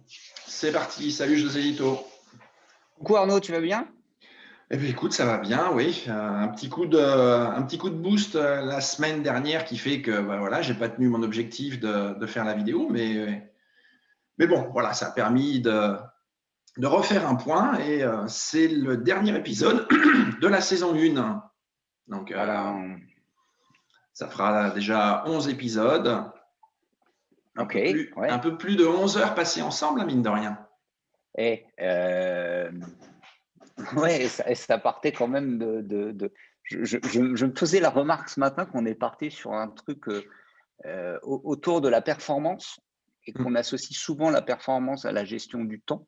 C'est parti, salut José Lito. Coucou Arnaud, tu vas bien? Eh bien, écoute, ça va bien, oui. Un petit coup de boost la semaine dernière qui fait que bah, voilà, j'ai pas tenu mon objectif de faire la vidéo, mais bon, voilà, ça a permis de refaire un point et c'est le dernier épisode de la saison 1. Donc, Ah ben, ça fera déjà 11 épisodes, un ok, peu plus, un ouais. peu plus de 11 heures passées ensemble, mine de rien. Et, ouais, et ça partait quand même je me faisais la remarque ce matin qu'on est parti sur un truc autour de la performance et qu'on Mm. associe souvent la performance à la gestion du temps.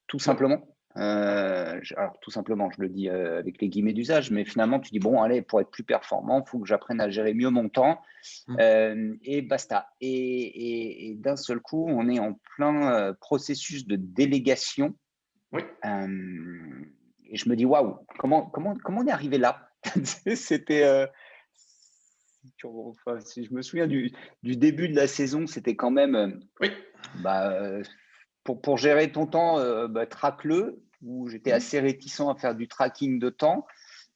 Tout Ouais. simplement. Alors, tout simplement, je le dis avec les guillemets d'usage, mais finalement, tu dis, bon, allez, pour être plus performant, il faut que j'apprenne à gérer mieux mon temps, Mm. et basta. Et d'un seul coup, on est en plein processus de délégation. Oui. Et je me dis, waouh, comment on est arrivé là? C'était. Enfin, si je me souviens du début de la saison, c'était quand même. Oui. Bah, pour gérer ton temps, traque-le, où j'étais Mm. assez réticent à faire du tracking de temps.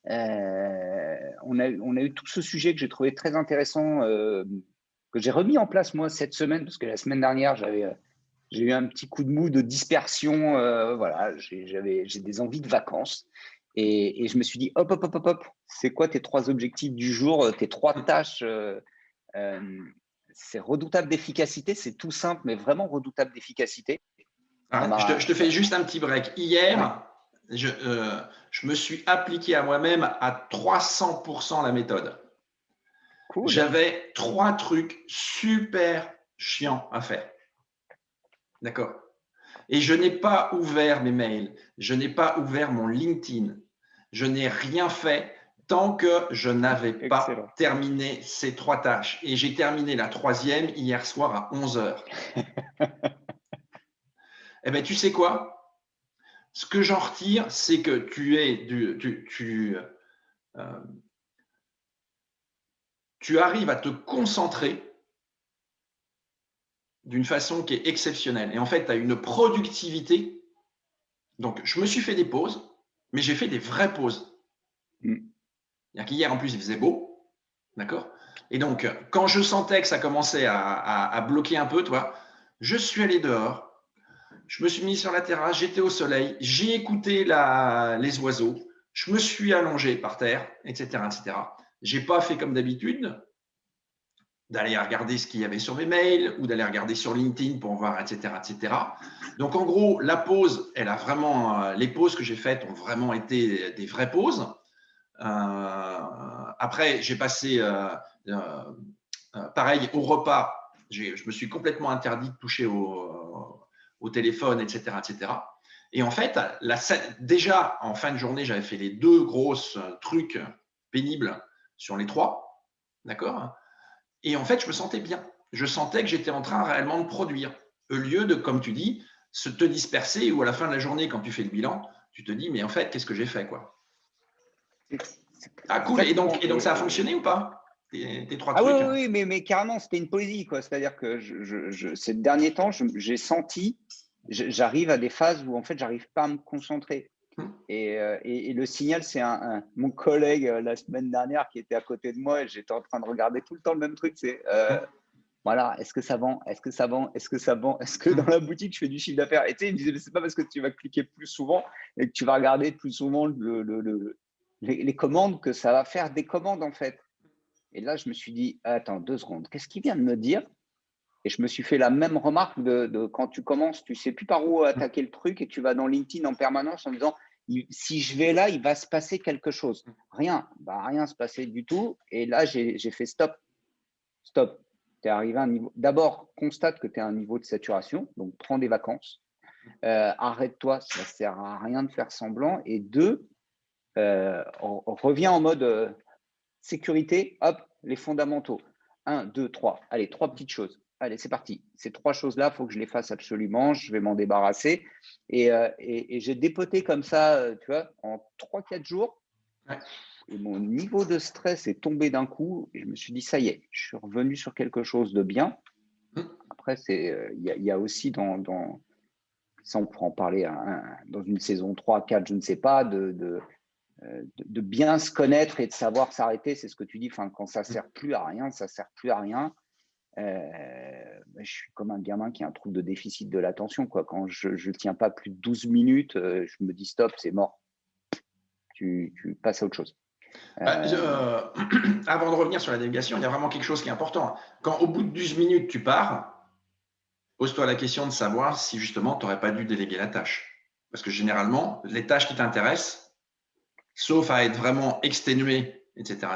On a eu tout ce sujet que j'ai trouvé très intéressant, que j'ai remis en place moi cette semaine, parce que la semaine dernière, j'ai eu un petit coup de mou de dispersion. Voilà, j'ai des envies de vacances. Et je me suis dit, hop, hop, hop, hop, hop, c'est quoi tes 3 objectifs du jour, tes 3 tâches euh, c'est redoutable d'efficacité, c'est tout simple, mais vraiment redoutable d'efficacité. Ça Ah, je te fais juste un petit break. Ouais, Hier, je me suis appliqué à moi-même à 300% la méthode. cool. J'avais 3 trucs super chiants à faire. D'accord. Et je n'ai pas ouvert mes mails. Je n'ai pas ouvert mon LinkedIn. Je n'ai rien fait tant que je n'avais Excellent. pas terminé ces 3 tâches. Et j'ai terminé la troisième hier soir à 11 heures. Eh bien, tu sais quoi? Ce que j'en retire, c'est que euh, tu arrives à te concentrer d'une façon qui est exceptionnelle. Et en fait, tu as une productivité. Donc, je me suis fait des pauses, mais j'ai fait des vraies pauses. Mm. C'est-à-dire qu'hier, en plus, il faisait beau. D'accord. Et donc, quand je sentais que ça commençait à bloquer un peu, toi, je suis allé dehors, je me suis mis sur la terrasse, j'étais au soleil, j'ai écouté les oiseaux, je me suis allongé par terre, etc., etc. J'ai pas fait comme d'habitude, d'aller regarder ce qu'il y avait sur mes mails ou d'aller regarder sur LinkedIn pour voir, etc., etc. Donc, en gros, la pause, elle a vraiment, les pauses que j'ai faites ont vraiment été des vraies pauses. Après, j'ai passé, pareil, au repas, je me suis complètement interdit de toucher au téléphone, etc., etc. Et en fait, déjà en fin de journée, j'avais fait les 2 grosses trucs pénibles sur les 3, d'accord. Et en fait, je me sentais bien. Je sentais que j'étais en train réellement de produire, au lieu de, comme tu dis, te disperser ou à la fin de la journée, quand tu fais le bilan, tu te dis, mais en fait, qu'est-ce que j'ai fait, quoi. C'est Ah, cool. Et donc, exactement. et donc ça a fonctionné ou pas, tes trois Ah oui, trucs? oui, oui, mais carrément, c'était une poésie, quoi. C'est-à-dire que ces derniers temps, j'ai senti, j'arrive à des phases où en fait, j'arrive pas à me concentrer. Hmm. Et le signal, c'est mon collègue la semaine dernière qui était à côté de moi et j'étais en train de regarder tout le temps le même truc. C'est voilà, est-ce que ça vend? Est-ce que ça vend? Est-ce que ça vend? Est-ce que dans Hmm. la boutique, je fais du chiffre d'affaires? Et tu sais, il me disait, mais c'est pas parce que tu vas cliquer plus souvent et que tu vas regarder plus souvent les commandes que ça va faire des commandes, en fait. Et là, je me suis dit, attends, 2 secondes, qu'est-ce qu'il vient de me dire? Et je me suis fait la même remarque de quand tu commences, tu sais plus par où attaquer le truc et tu vas dans LinkedIn en permanence en disant, si je vais là, il va se passer quelque chose. Rien, bah, rien se passait du tout. Et là, j'ai fait stop, stop. Tu es arrivé à un niveau. D'abord, constate que tu es à un niveau de saturation, donc prends des vacances. Arrête-toi, ça ne sert à rien de faire semblant. Et deux, on revient en mode sécurité, hop, les fondamentaux. 1, 2, 3. Allez, 3 petites choses. Allez, c'est parti. Ces 3 choses-là, il faut que je les fasse absolument. Je vais m'en débarrasser. Et j'ai dépoté comme ça, tu vois, en 3, 4 jours. Ouais. Et mon niveau de stress est tombé d'un coup. Et je me suis dit, ça y est, je suis revenu sur quelque chose de bien. Hmm. Après, il y a aussi ça on pourra en parler dans une saison 3, 4, je ne sais pas, de bien se connaître et de savoir s'arrêter. C'est ce que tu dis, quand ça ne sert plus à rien, ça ne sert plus à rien. Je suis comme un gamin qui a un trouble de déficit de l'attention, quoi. Quand je ne tiens pas plus de 12 minutes, je me dis stop, c'est mort. Tu passes à autre chose. Avant de revenir sur la délégation, il y a vraiment quelque chose qui est important. Quand au bout de 12 minutes, tu pars, pose-toi la question de savoir si justement tu n'aurais pas dû déléguer la tâche. Parce que généralement, les tâches qui t'intéressent, sauf à être vraiment exténué, etc.,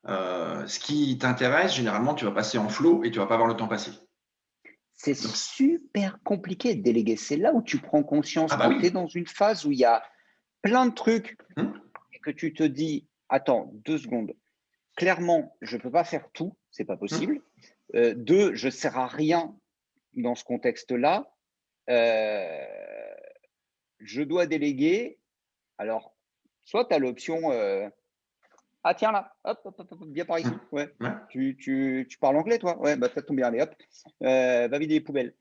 ce qui t'intéresse, généralement, tu vas passer en flow et tu ne vas pas voir le temps passer. C'est super compliqué de déléguer. C'est là où tu prends conscience bah quand oui. tu es dans une phase où il y a plein de trucs et que tu te dis, attends, 2 secondes. Clairement, je ne peux pas faire tout, c'est pas possible. 2, je ne sers à rien dans ce contexte-là. Je dois déléguer. Alors, soit tu as l'option ah tiens là, hop, viens par ici. Ouais. Tu parles anglais, toi? Ouais, bah ça tombe bien, allez, hop. Va vider les poubelles.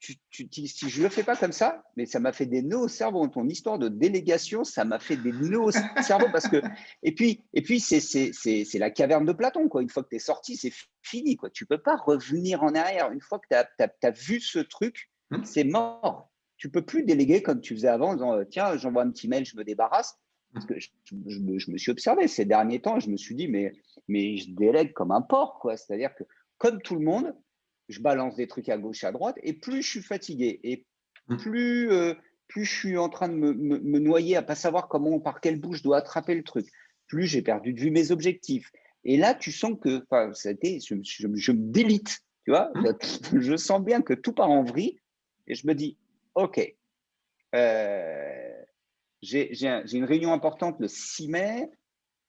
Si je le fais pas comme ça, mais ça m'a fait des nœuds au cerveau. Ton histoire de délégation, ça m'a fait des nœuds au cerveau parce que. Et puis c'est la caverne de Platon, quoi. Une fois que tu es sorti, c'est fini, quoi. Tu peux pas revenir en arrière. Une fois que tu as vu ce truc, c'est mort. Tu peux plus déléguer comme tu faisais avant en disant tiens, j'envoie un petit mail, je me débarrasse. Parce que je me suis observé ces derniers temps, je me suis dit, mais je délègue comme un porc, quoi. C'est-à-dire que, comme tout le monde, je balance des trucs à gauche, à droite, et plus je suis fatigué, et plus je suis en train de me noyer à ne pas savoir par quelle bout je dois attraper le truc, plus j'ai perdu de vue mes objectifs. Et là, tu sens que je me délite, tu vois. Je sens bien que tout part en vrille, et je me dis, OK, j'ai une réunion importante le 6 mai,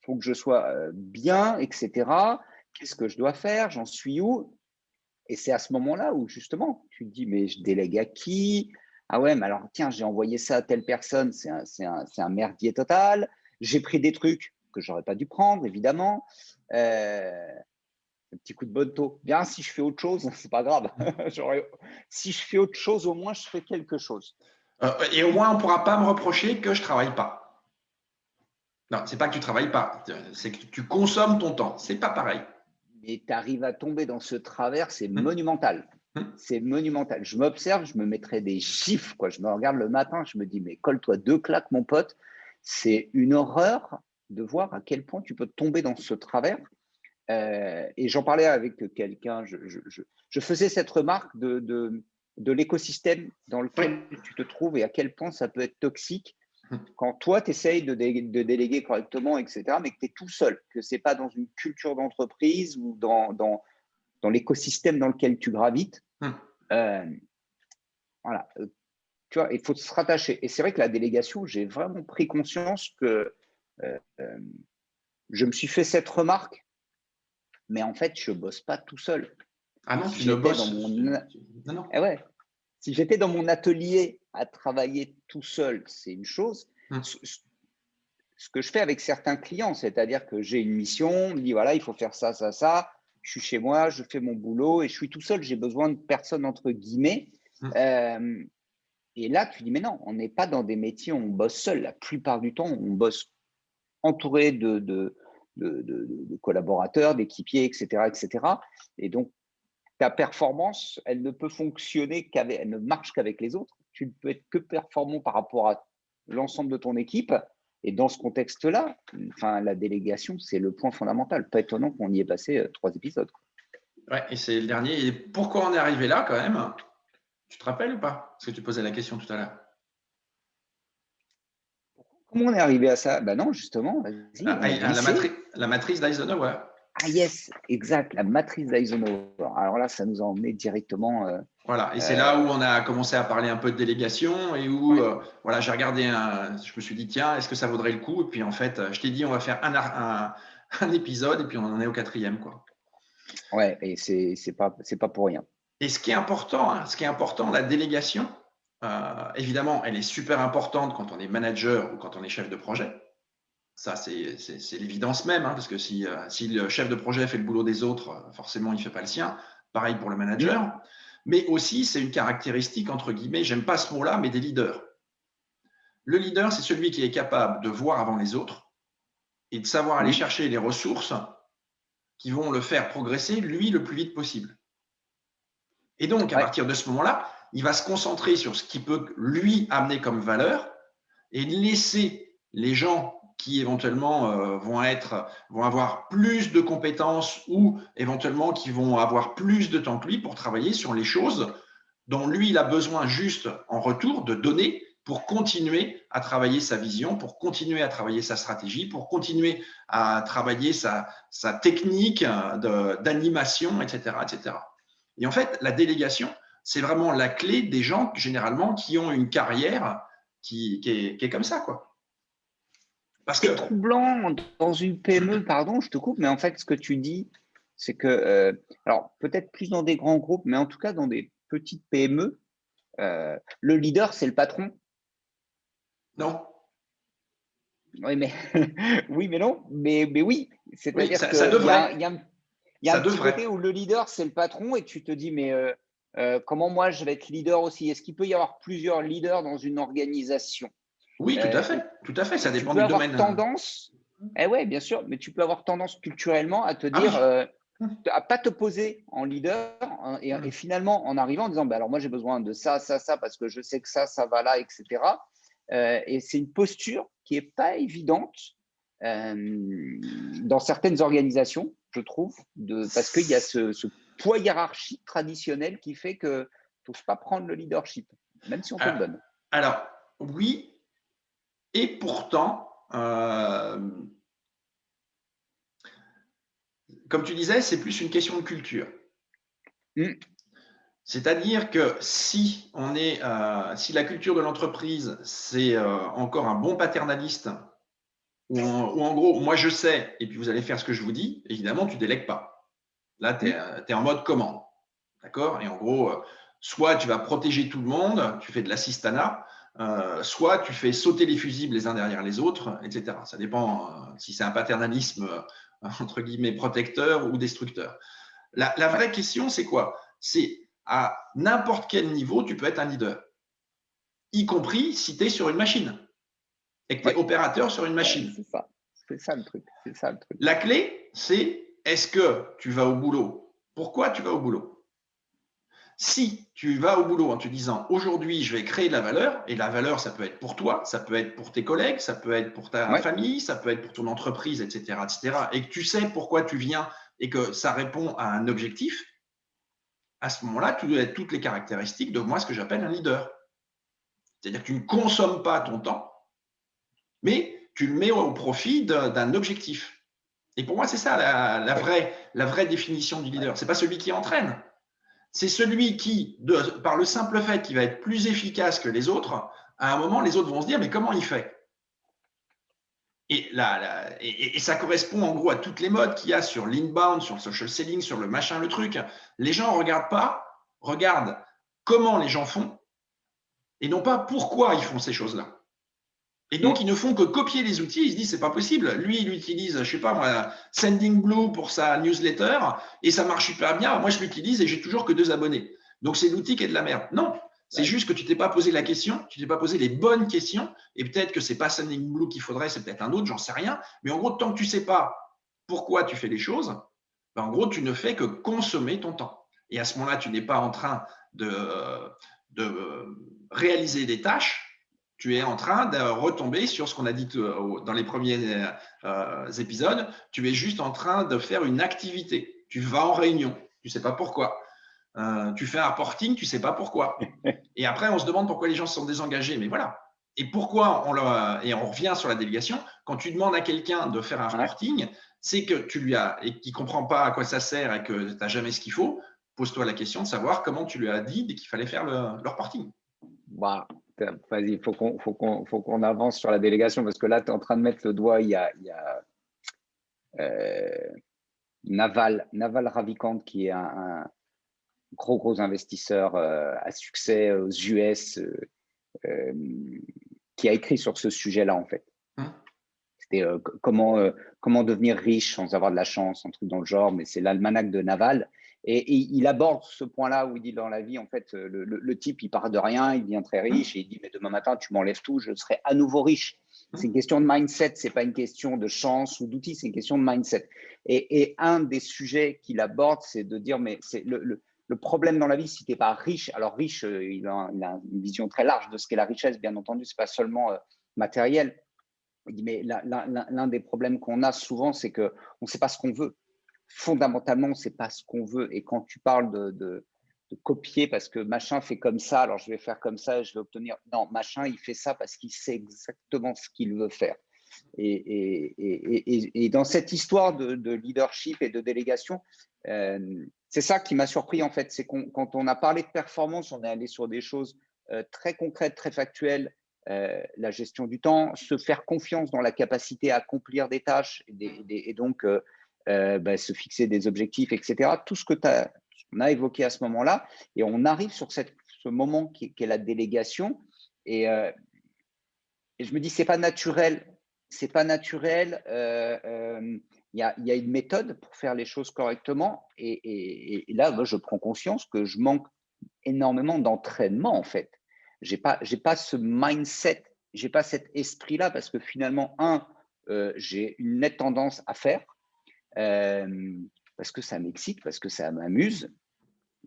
il faut que je sois bien, etc. Qu'est-ce que je dois faire? J'en suis où? Et c'est à ce moment-là où justement, tu te dis, mais je délègue à qui? Ah ouais, mais alors tiens, j'ai envoyé ça à telle personne, c'est un merdier total. J'ai pris des trucs que j'aurais pas dû prendre, évidemment. Un petit coup de bonneteau. Bien, si je fais autre chose, c'est pas grave. Si je fais autre chose, au moins je fais quelque chose. Et au moins, on ne pourra pas me reprocher que je ne travaille pas. Non, c'est pas que tu ne travailles pas, c'est que tu consommes ton temps. C'est pas pareil. Mais tu arrives à tomber dans ce travers, c'est monumental. C'est monumental. Je m'observe, je me mettrais des gifles, quoi. Je me regarde le matin, je me dis, mais colle-toi 2 claques, mon pote. C'est une horreur de voir à quel point tu peux tomber dans ce travers. Et j'en parlais avec quelqu'un, je faisais cette remarque de l'écosystème dans lequel tu te trouves et à quel point ça peut être toxique quand toi, tu essayes de déléguer correctement, etc., mais que tu es tout seul, que ce n'est pas dans une culture d'entreprise ou dans l'écosystème dans lequel tu gravites. Voilà. Tu vois, il faut se rattacher. Et c'est vrai que la délégation, j'ai vraiment pris conscience que je me suis fait cette remarque, mais en fait, je ne bosse pas tout seul. Ah non, si tu ne bosses. Non. Eh ouais. Si j'étais dans mon atelier à travailler tout seul, c'est une chose. Ce que je fais avec certains clients, c'est-à-dire que j'ai une mission, on me dit voilà, il faut faire ça, ça, ça. Je suis chez moi, je fais mon boulot et je suis tout seul. J'ai besoin de personne entre guillemets. Et là, tu dis mais non, on n'est pas dans des métiers où on bosse seul. La plupart du temps, on bosse entouré de collaborateurs, d'équipiers, etc., etc. Et donc, ta performance, elle ne peut fonctionner elle ne marche qu'avec les autres. Tu ne peux être que performant par rapport à l'ensemble de ton équipe. Et dans ce contexte-là, la délégation, c'est le point fondamental. Pas étonnant qu'on y ait passé 3 épisodes. Ouais, et c'est le dernier. Et pourquoi on est arrivé là quand même? Tu te rappelles ou pas? Parce que tu posais la question tout à l'heure. Comment on est arrivé à ça? Ben non, justement, vas-y. La matrice d'Eisenhower. Ah yes, exact, la matrice d'Eisenhower. Alors là, ça nous a emmené directement. Voilà, et c'est là où on a commencé à parler un peu de délégation et où voilà, j'ai regardé je me suis dit tiens, est-ce que ça vaudrait le coup? Et puis en fait, je t'ai dit on va faire un épisode et puis on en est au 4e, quoi. Ouais, et c'est pas pour rien. Et ce qui est important, la délégation, évidemment, elle est super importante quand on est manager ou quand on est chef de projet. Ça, c'est l'évidence même, parce que si le chef de projet fait le boulot des autres, forcément, il ne fait pas le sien. Pareil pour le manager. Mais aussi, c'est une caractéristique, entre guillemets, j'aime pas ce mot-là, mais des leaders. Le leader, c'est celui qui est capable de voir avant les autres et de savoir aller Mhm. chercher les ressources qui vont le faire progresser, lui, le plus vite possible. Et donc, à Ouais. partir de ce moment-là, il va se concentrer sur ce qui peut lui amener comme valeur et laisser les gens qui éventuellement vont avoir plus de compétences ou éventuellement qui vont avoir plus de temps que lui pour travailler sur les choses dont lui, il a besoin juste en retour de donner pour continuer à travailler sa vision, pour continuer à travailler sa stratégie, pour continuer à travailler sa technique d'animation, etc., etc. Et en fait, la délégation, c'est vraiment la clé des gens, généralement, qui ont une carrière qui est comme ça, quoi. Parce Ce qui que, est troublant dans une PME, pardon, je te coupe, mais en fait, ce que tu dis, c'est que, alors peut-être plus dans des grands groupes, mais en tout cas dans des petites PME, le leader, c'est le patron. non, Oui, mais, oui, mais non, mais oui. oui, C'est-à-dire ça qu'il y a, devrait, il y a, il y a ça un petit devrait. côté où le leader, c'est le patron et tu te dis, mais comment moi, je vais être leader aussi? Est-ce qu'il peut y avoir plusieurs leaders dans une organisation? Oui, Et tout à fait, ça tu dépend peux du avoir domaine. tendance, eh ouais, bien sûr, mais tu peux avoir tendance culturellement à te Ah dire, oui. à pas te poser en leader hein, et finalement en arrivant en disant, bah, alors moi j'ai besoin de ça, ça, ça, parce que je sais que ça va là, etc. Et c'est une posture qui est pas évidente dans certaines organisations, je trouve, parce qu'il y a ce poids hiérarchique traditionnel qui fait que tu n'oses pas prendre le leadership, même si on te le Alors, donne. alors, oui, et pourtant, comme tu disais, c'est plus une question de culture. Mm. C'est-à-dire que si si la culture de l'entreprise, c'est encore un bon paternaliste, ou en gros, moi je sais, et puis vous allez faire ce que je vous dis, évidemment, tu délègues pas. Là, tu Mm. es, en mode commande. D'accord. Et en gros, soit tu vas protéger tout le monde, tu fais de l'assistanat, soit tu fais sauter les fusibles les uns derrière les autres, etc. Ça dépend si c'est un paternalisme, entre guillemets, protecteur ou destructeur. La Ouais, vraie question, c'est quoi? C'est à n'importe quel niveau, tu peux être un leader, y compris si tu es sur une machine et que tu es ouais, opérateur sur une ouais, machine. c'est ça. C'est ça le truc. C'est ça le truc. La clé, c'est est-ce que tu vas au boulot? Pourquoi tu vas au boulot? Si tu vas au boulot en te disant aujourd'hui je vais créer de la valeur, et la valeur ça peut être pour toi, ça peut être pour tes collègues, ça peut être pour ta Ouais. famille, ça peut être pour ton entreprise, etc., etc., et que tu sais pourquoi tu viens et que ça répond à un objectif, à ce moment-là, tu dois être toutes les caractéristiques de moi ce que j'appelle un leader. C'est-à-dire que tu ne consommes pas ton temps, mais tu le mets au profit d'un objectif. Et pour moi, c'est ça Ouais. la vraie définition du Ouais. leader. Ce n'est pas celui qui entraîne, c'est celui qui, par le simple fait qu'il va être plus efficace que les autres, à un moment, les autres vont se dire, mais comment il fait? Et ça correspond en gros à toutes les modes qu'il y a sur l'inbound, sur le social selling, sur le machin, le truc. Les gens ne regardent pas, regardent comment les gens font et non pas pourquoi ils font ces choses-là. Et donc, Mm. ils ne font que copier les outils. Ils se disent, c'est pas possible. Lui, il utilise, je sais pas moi, Sending Blue pour sa newsletter et ça marche super bien. Moi, je l'utilise et j'ai toujours que 2 abonnés. Donc, c'est l'outil qui est de la merde. Non, c'est Ouais. juste que tu t'es pas posé la question, tu t'es pas posé les bonnes questions et peut-être que c'est pas Sending Blue qu'il faudrait, c'est peut-être un autre, j'en sais rien. Mais en gros, tant que tu sais pas pourquoi tu fais les choses, ben, en gros, tu ne fais que consommer ton temps. Et à ce moment-là, tu n'es pas en train de réaliser des tâches, tu es en train de retomber sur ce qu'on a dit dans les premiers épisodes. Tu es juste en train de faire une activité. Tu vas en réunion, tu ne sais pas pourquoi. Tu fais un reporting, tu ne sais pas pourquoi. Et après, on se demande pourquoi les gens se sont désengagés. Mais voilà. Et pourquoi et on revient sur la délégation. Quand tu demandes à quelqu'un de faire un Ouais. reporting, c'est que tu lui as et qu'il ne comprend pas à quoi ça sert et que tu n'as jamais ce qu'il faut. Pose-toi la question de savoir comment tu lui as dit qu'il fallait faire le reporting. Bah, vas-y, faut qu'on avance sur la délégation parce que là, tu es en train de mettre le doigt. Il y a euh, Naval Ravikant qui est un gros investisseur à succès aux US euh, qui a écrit sur ce sujet-là en fait. Hein. C'était comment devenir riche sans avoir de la chance, un truc dans le genre, mais c'est l'almanach de Naval. Et il aborde ce point-là où il dit dans la vie, en fait, le type, il part de rien, il devient très riche et il dit, mais demain matin, tu m'enlèves tout, je serai à nouveau riche. C'est une question de mindset, c'est pas une question de chance ou d'outils, c'est une question de mindset. Et un des sujets qu'il aborde, c'est de dire, mais c'est le problème dans la vie, si tu n'es pas riche, alors riche, il a une vision très large de ce qu'est la richesse, bien entendu, c'est pas seulement matériel. Il dit, mais l'un des problèmes qu'on a souvent, c'est qu'on ne sait pas ce qu'on veut. Fondamentalement, on ne sait pas ce qu'on veut. Et quand tu parles de copier parce que machin fait comme ça, alors je vais faire comme ça, je vais obtenir. Non, machin, il fait ça parce qu'il sait exactement ce qu'il veut faire. Et dans cette histoire de leadership et de délégation, c'est ça qui m'a surpris en fait. C'est quand on a parlé de performance, on est allé sur des choses très concrètes, très factuelles. La gestion du temps, se faire confiance dans la capacité à accomplir des tâches et donc se fixer des objectifs, etc. Tout ce qu'on a évoqué à ce moment-là. Et on arrive sur ce moment qui est la délégation. Et je me dis, c'est pas naturel. C'est pas naturel. Il y a une méthode pour faire les choses correctement. Et là, moi, je prends conscience que je manque énormément d'entraînement, en fait. J'ai pas ce mindset, j'ai pas cet esprit-là parce que finalement, j'ai une nette tendance à faire parce que ça m'excite, parce que ça m'amuse,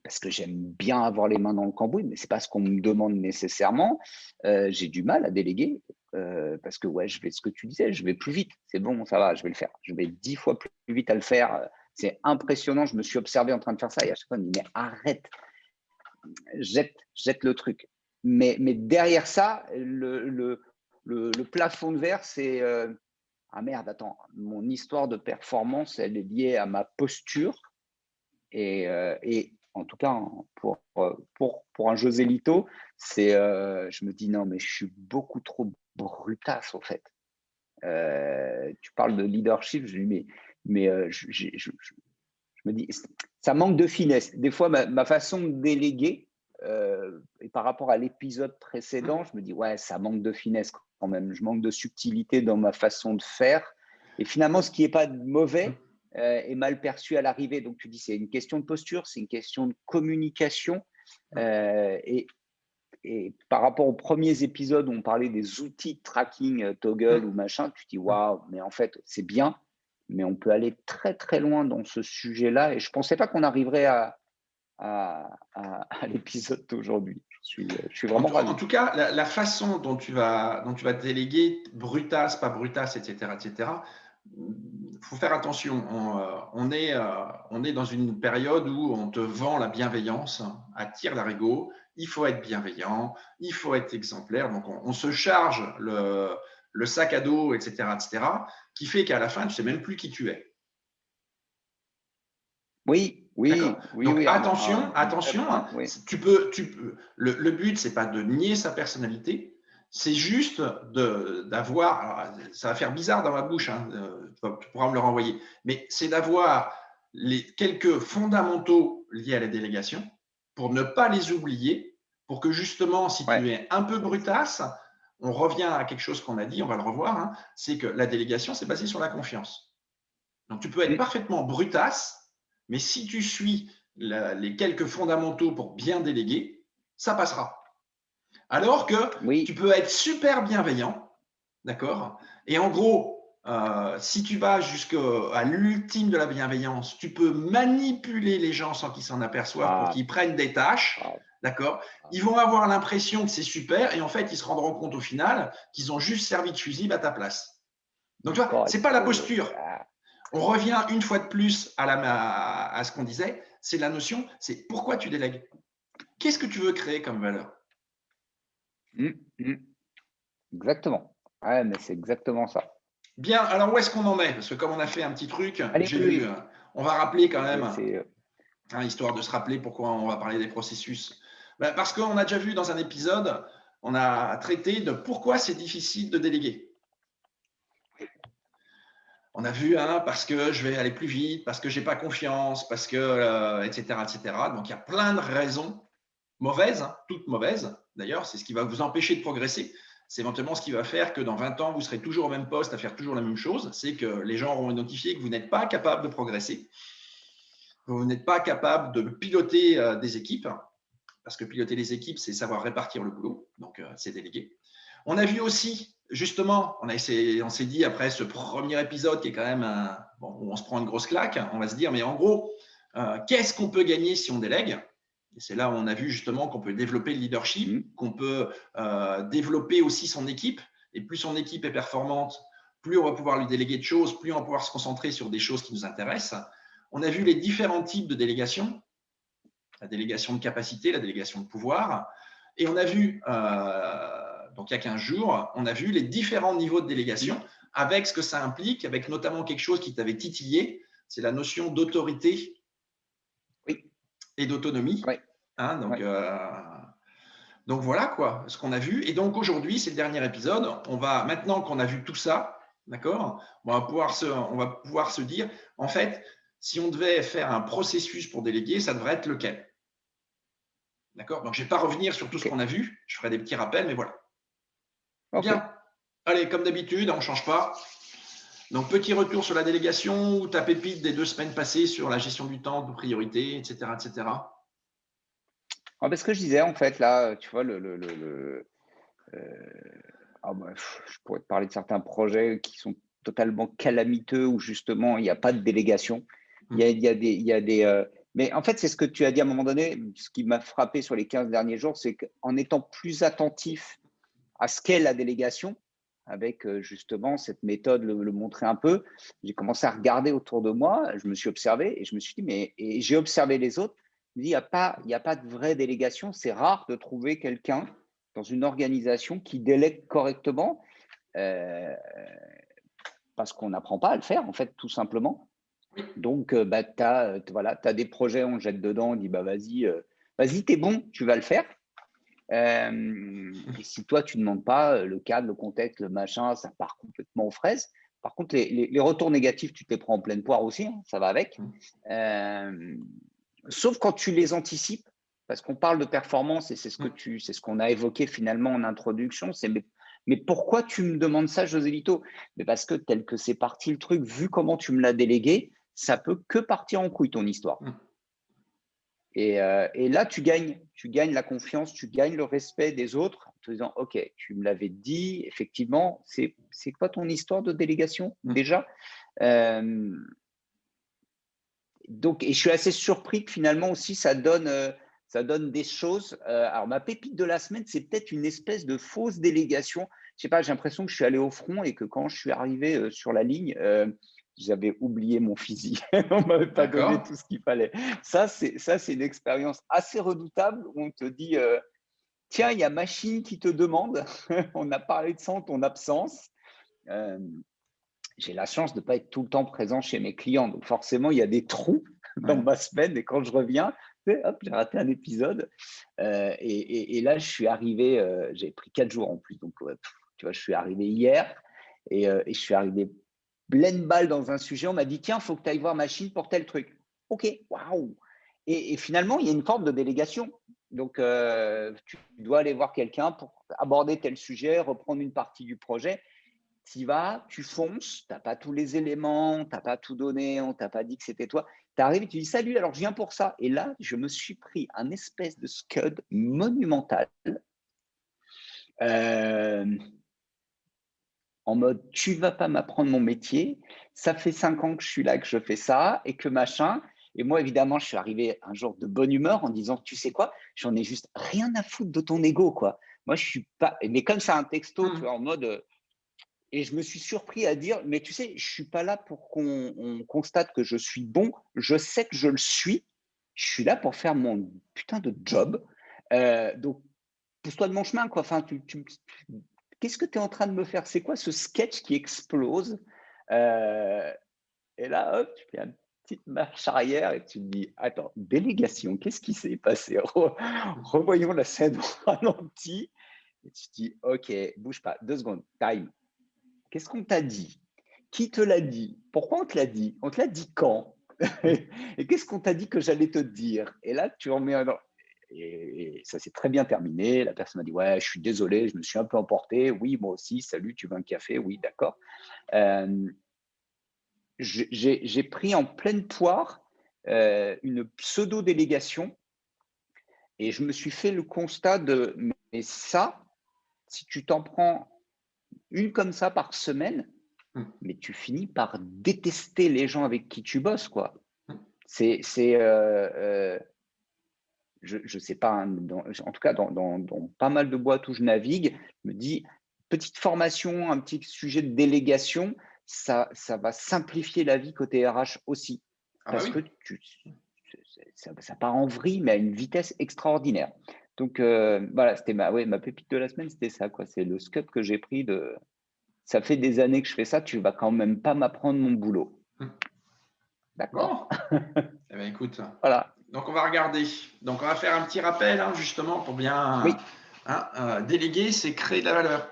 parce que j'aime bien avoir les mains dans le cambouis, mais c'est pas ce qu'on me demande nécessairement. J'ai du mal à déléguer parce que ouais, je vais ce que tu disais, je vais plus vite. C'est bon, ça va, je vais le faire. Je vais 10 fois plus vite à le faire. C'est impressionnant. Je me suis observé en train de faire ça et à chaque fois, je me dis mais arrête, jette le truc. Mais derrière ça, le plafond de verre, c'est ah merde, attends, mon histoire de performance, elle est liée à ma posture. Et en tout cas, pour un José Lito, je me dis non, mais je suis beaucoup trop brutasse, en fait. Tu parles de leadership, je dis, mais je me dis, ça manque de finesse. Des fois, ma façon de déléguer, et par rapport à l'épisode précédent, je me dis, ouais, ça manque de finesse quand même. Je manque de subtilité dans ma façon de faire. Et finalement, ce qui n'est pas mauvais est mal perçu à l'arrivée. Donc, tu dis, c'est une question de posture, c'est une question de communication. Et par rapport aux premiers épisodes où on parlait des outils de tracking, Toggle ou machin, tu te dis, waouh, mais en fait, c'est bien, mais on peut aller très, très loin dans ce sujet-là. Et je ne pensais pas qu'on arriverait à l'épisode d'aujourd'hui. Je suis vraiment ravi. En tout cas, la façon dont tu vas déléguer, brutasse, pas brutasse, etc., faut faire attention. On est dans une période où on te vend la bienveillance, attire l'arigot. Il faut être bienveillant, il faut être exemplaire. Donc, on se charge le sac à dos, etc., qui fait qu'à la fin, tu ne sais même plus qui tu es. Oui. Donc, attention, point, oui. tu peux, le but, c'est pas de nier sa personnalité, c'est juste d'avoir, ça va faire bizarre dans ma bouche, hein, tu pourras me le renvoyer, mais c'est d'avoir les quelques fondamentaux liés à la délégation pour ne pas les oublier, pour que justement, si tu es un peu brutasse, on revient à quelque chose qu'on a dit, on va le revoir, hein, c'est que la délégation, c'est basé sur la confiance. Donc, tu peux être parfaitement brutasse, mais si tu suis les quelques fondamentaux pour bien déléguer, ça passera. Alors que tu peux être super bienveillant, d'accord? Et en gros, si tu vas jusqu'à l'ultime de la bienveillance, tu peux manipuler les gens sans qu'ils s'en aperçoivent pour qu'ils prennent des tâches, d'accord? Ils vont avoir l'impression que c'est super et en fait, ils se rendront compte au final qu'ils ont juste servi de fusible à ta place. Donc, tu vois, c'est pas la posture. On revient une fois de plus à ce qu'on disait, c'est la notion, c'est pourquoi tu délègues. Qu'est-ce que tu veux créer comme valeur? Exactement. Ouais, mais c'est exactement ça. Bien, alors où est-ce qu'on en est? Parce que comme on a fait un petit truc, j'ai vu, on va rappeler quand même, histoire de se rappeler pourquoi on va parler des processus. Parce qu'on a déjà vu dans un épisode, on a traité de pourquoi c'est difficile de déléguer. On a vu, parce que je vais aller plus vite, parce que je n'ai pas confiance, parce que, etc., etc. Donc, il y a plein de raisons mauvaises, toutes mauvaises. D'ailleurs, c'est ce qui va vous empêcher de progresser. C'est éventuellement ce qui va faire que dans 20 ans, vous serez toujours au même poste à faire toujours la même chose. C'est que les gens auront identifié que vous n'êtes pas capable de progresser. Vous n'êtes pas capable de piloter des équipes, parce que piloter les équipes, c'est savoir répartir le boulot, donc c'est déléguer. On a vu aussi, justement, on s'est dit après ce premier épisode qui est quand même bon, où on se prend une grosse claque, on va se dire, mais en gros, qu'est-ce qu'on peut gagner si on délègue? Et c'est là où on a vu justement qu'on peut développer le leadership, qu'on peut développer aussi son équipe. Et plus son équipe est performante, plus on va pouvoir lui déléguer de choses, plus on va pouvoir se concentrer sur des choses qui nous intéressent. On a vu les différents types de délégation, la délégation de capacité, la délégation de pouvoir. Et on a vu, donc il y a 15 jours, on a vu les différents niveaux de délégation avec ce que ça implique, avec notamment quelque chose qui t'avait titillé, c'est la notion d'autorité et d'autonomie. Oui. Hein, donc voilà quoi, ce qu'on a vu. Et donc aujourd'hui, c'est le dernier épisode. Maintenant qu'on a vu tout ça, d'accord, on va pouvoir se dire, en fait, si on devait faire un processus pour déléguer, ça devrait être lequel? D'accord? Donc je ne vais pas revenir sur tout ce qu'on a vu. Je ferai des petits rappels, mais voilà. Bien. Allez, comme d'habitude, on ne change pas. Donc, petit retour sur la délégation ou ta pépite des 2 semaines passées sur la gestion du temps, de priorité, etc., etc. Ce que je disais, en fait, là, tu vois, je pourrais te parler de certains projets qui sont totalement calamiteux où justement il n'y a pas de délégation. Mais en fait, c'est ce que tu as dit à un moment donné, ce qui m'a frappé sur les 15 derniers jours, c'est qu'en étant plus attentif à ce qu'est la délégation, avec justement cette méthode, le montrer un peu, j'ai commencé à regarder autour de moi, je me suis observé et je me suis dit, et j'ai observé les autres, je me dis, il n'y a pas de vraie délégation, c'est rare de trouver quelqu'un dans une organisation qui délègue correctement parce qu'on n'apprend pas à le faire, en fait, tout simplement. Donc, tu as des projets, on jette dedans, on dit, vas-y, t'es bon, tu vas le faire. Et si toi, tu ne demandes pas le cadre, le contexte, le machin, ça part complètement aux fraises. Par contre, les retours négatifs, tu te les prends en pleine poire aussi, hein, ça va avec. Sauf quand tu les anticipes, parce qu'on parle de performance et c'est ce qu'on a évoqué finalement en introduction. Mais pourquoi tu me demandes ça, José Lito? Mais parce que tel que c'est parti le truc, vu comment tu me l'as délégué, ça peut que partir en couille ton histoire. Et là, tu gagnes la confiance, tu gagnes le respect des autres en te disant, OK, tu me l'avais dit, effectivement, c'est quoi ton histoire de délégation déjà? Donc, et je suis assez surpris que finalement aussi, ça donne des choses. Alors, ma pépite de la semaine, c'est peut-être une espèce de fausse délégation. Je sais pas, j'ai l'impression que je suis allé au front et que quand je suis arrivé sur la ligne, j'avais oublié mon fusil. On ne m'avait pas donné tout ce qu'il fallait. Ça, c'est une expérience assez redoutable où on te dit, tiens, il y a machine qui te demande. On a parlé de ça en ton absence. J'ai la chance de ne pas être tout le temps présent chez mes clients. Donc, forcément, il y a des trous dans ma semaine. Et quand je reviens, hop, j'ai raté un épisode. Et là, je suis arrivé, j'ai pris 4 jours en plus. Donc, tu vois, je suis arrivé hier et je suis arrivé pleine balle dans un sujet. On m'a dit, tiens, il faut que tu ailles voir machine pour tel truc. OK, waouh. Et finalement, il y a une forme de délégation. Donc, tu dois aller voir quelqu'un pour aborder tel sujet, reprendre une partie du projet. Tu y vas, tu fonces, tu n'as pas tous les éléments, tu n'as pas tout donné, on ne t'a pas dit que c'était toi. Tu arrives et tu dis salut, alors je viens pour ça. Et là, je me suis pris un espèce de scud monumental en mode tu vas pas m'apprendre mon métier, ça fait 5 ans que je suis là, que je fais ça et que machin. Et moi, évidemment, je suis arrivé un jour de bonne humeur en disant tu sais quoi, j'en ai juste rien à foutre de ton ego, quoi. Moi, je suis pas. Mais comme c'est un texto, tu vois, en mode. Et je me suis surpris à dire, mais tu sais, je ne suis pas là pour qu'on constate que je suis bon. Je sais que je le suis. Je suis là pour faire mon putain de job. Donc, pousse-toi de mon chemin, quoi. Enfin, qu'est-ce que tu es en train de me faire? C'est quoi ce sketch qui explose? Et là, hop, tu fais une petite marche arrière et tu te dis, attends, délégation, qu'est-ce qui s'est passé? Revoyons la scène au ralenti. Et tu te dis, OK, bouge pas, 2 secondes, time. Qu'est-ce qu'on t'a dit? Qui te l'a dit? Pourquoi on te l'a dit? On te l'a dit quand? Et qu'est-ce qu'on t'a dit que j'allais te dire? Et là, tu en mets un. Et ça s'est très bien terminé. La personne m'a dit, ouais, je suis désolé, je me suis un peu emporté. Oui, moi aussi, salut, tu veux un café? Oui, d'accord. J'ai pris en pleine poire une pseudo-délégation et je me suis fait le constat de mais ça, si tu t'en prends une comme ça par semaine, Mm. mais tu finis par détester les gens avec qui tu bosses, quoi. Mm. Je ne sais pas, hein, en tout cas, dans pas mal de boîtes où je navigue, je me dis, petite formation, un petit sujet de délégation, ça va simplifier la vie côté RH aussi. Ah bah Parce oui. que ça part en vrille, mais à une vitesse extraordinaire. Donc, voilà, c'était ma pépite de la semaine, c'était ça, quoi. C'est le scope que j'ai pris de. Ça fait des années que je fais ça, tu vas quand même pas m'apprendre mon boulot. Mm. D'accord. Bon, eh bien, écoute, Voilà. donc on va regarder. Donc on va faire un petit rappel, hein, justement, pour bien Oui. déléguer, c'est créer de la valeur.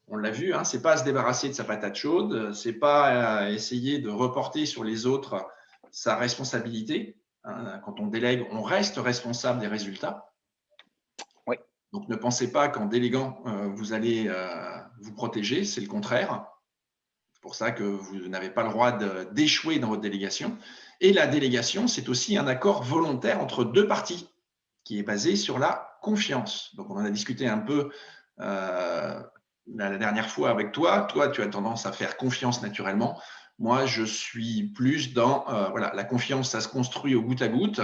On l'a vu, hein, c'est pas se débarrasser de sa patate chaude, c'est pas essayer de reporter sur les autres sa responsabilité. Hein. Quand on délègue, on reste responsable des résultats. Oui. Donc ne pensez pas qu'en déléguant, vous allez vous protéger, c'est le contraire. C'est pour ça que vous n'avez pas le droit d'échouer dans votre délégation. Et la délégation, c'est aussi un accord volontaire entre deux parties qui est basé sur la confiance. Donc, on en a discuté un peu la dernière fois avec toi. Toi, tu as tendance à faire confiance naturellement. Moi, je suis plus dans voilà, la confiance, ça se construit au goutte à goutte.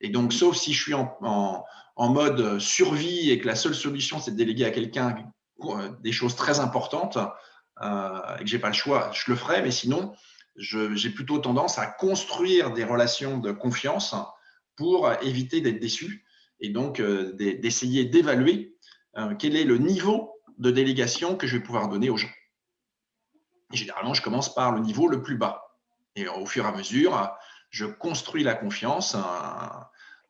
Et donc, sauf si je suis en mode survie et que la seule solution, c'est de déléguer à quelqu'un des choses très importantes et que je n'ai pas le choix, je le ferai. Mais sinon, j'ai plutôt tendance à construire des relations de confiance pour éviter d'être déçu et donc d'essayer d'évaluer quel est le niveau de délégation que je vais pouvoir donner aux gens. Et généralement, je commence par le niveau le plus bas. Et au fur et à mesure, je construis la confiance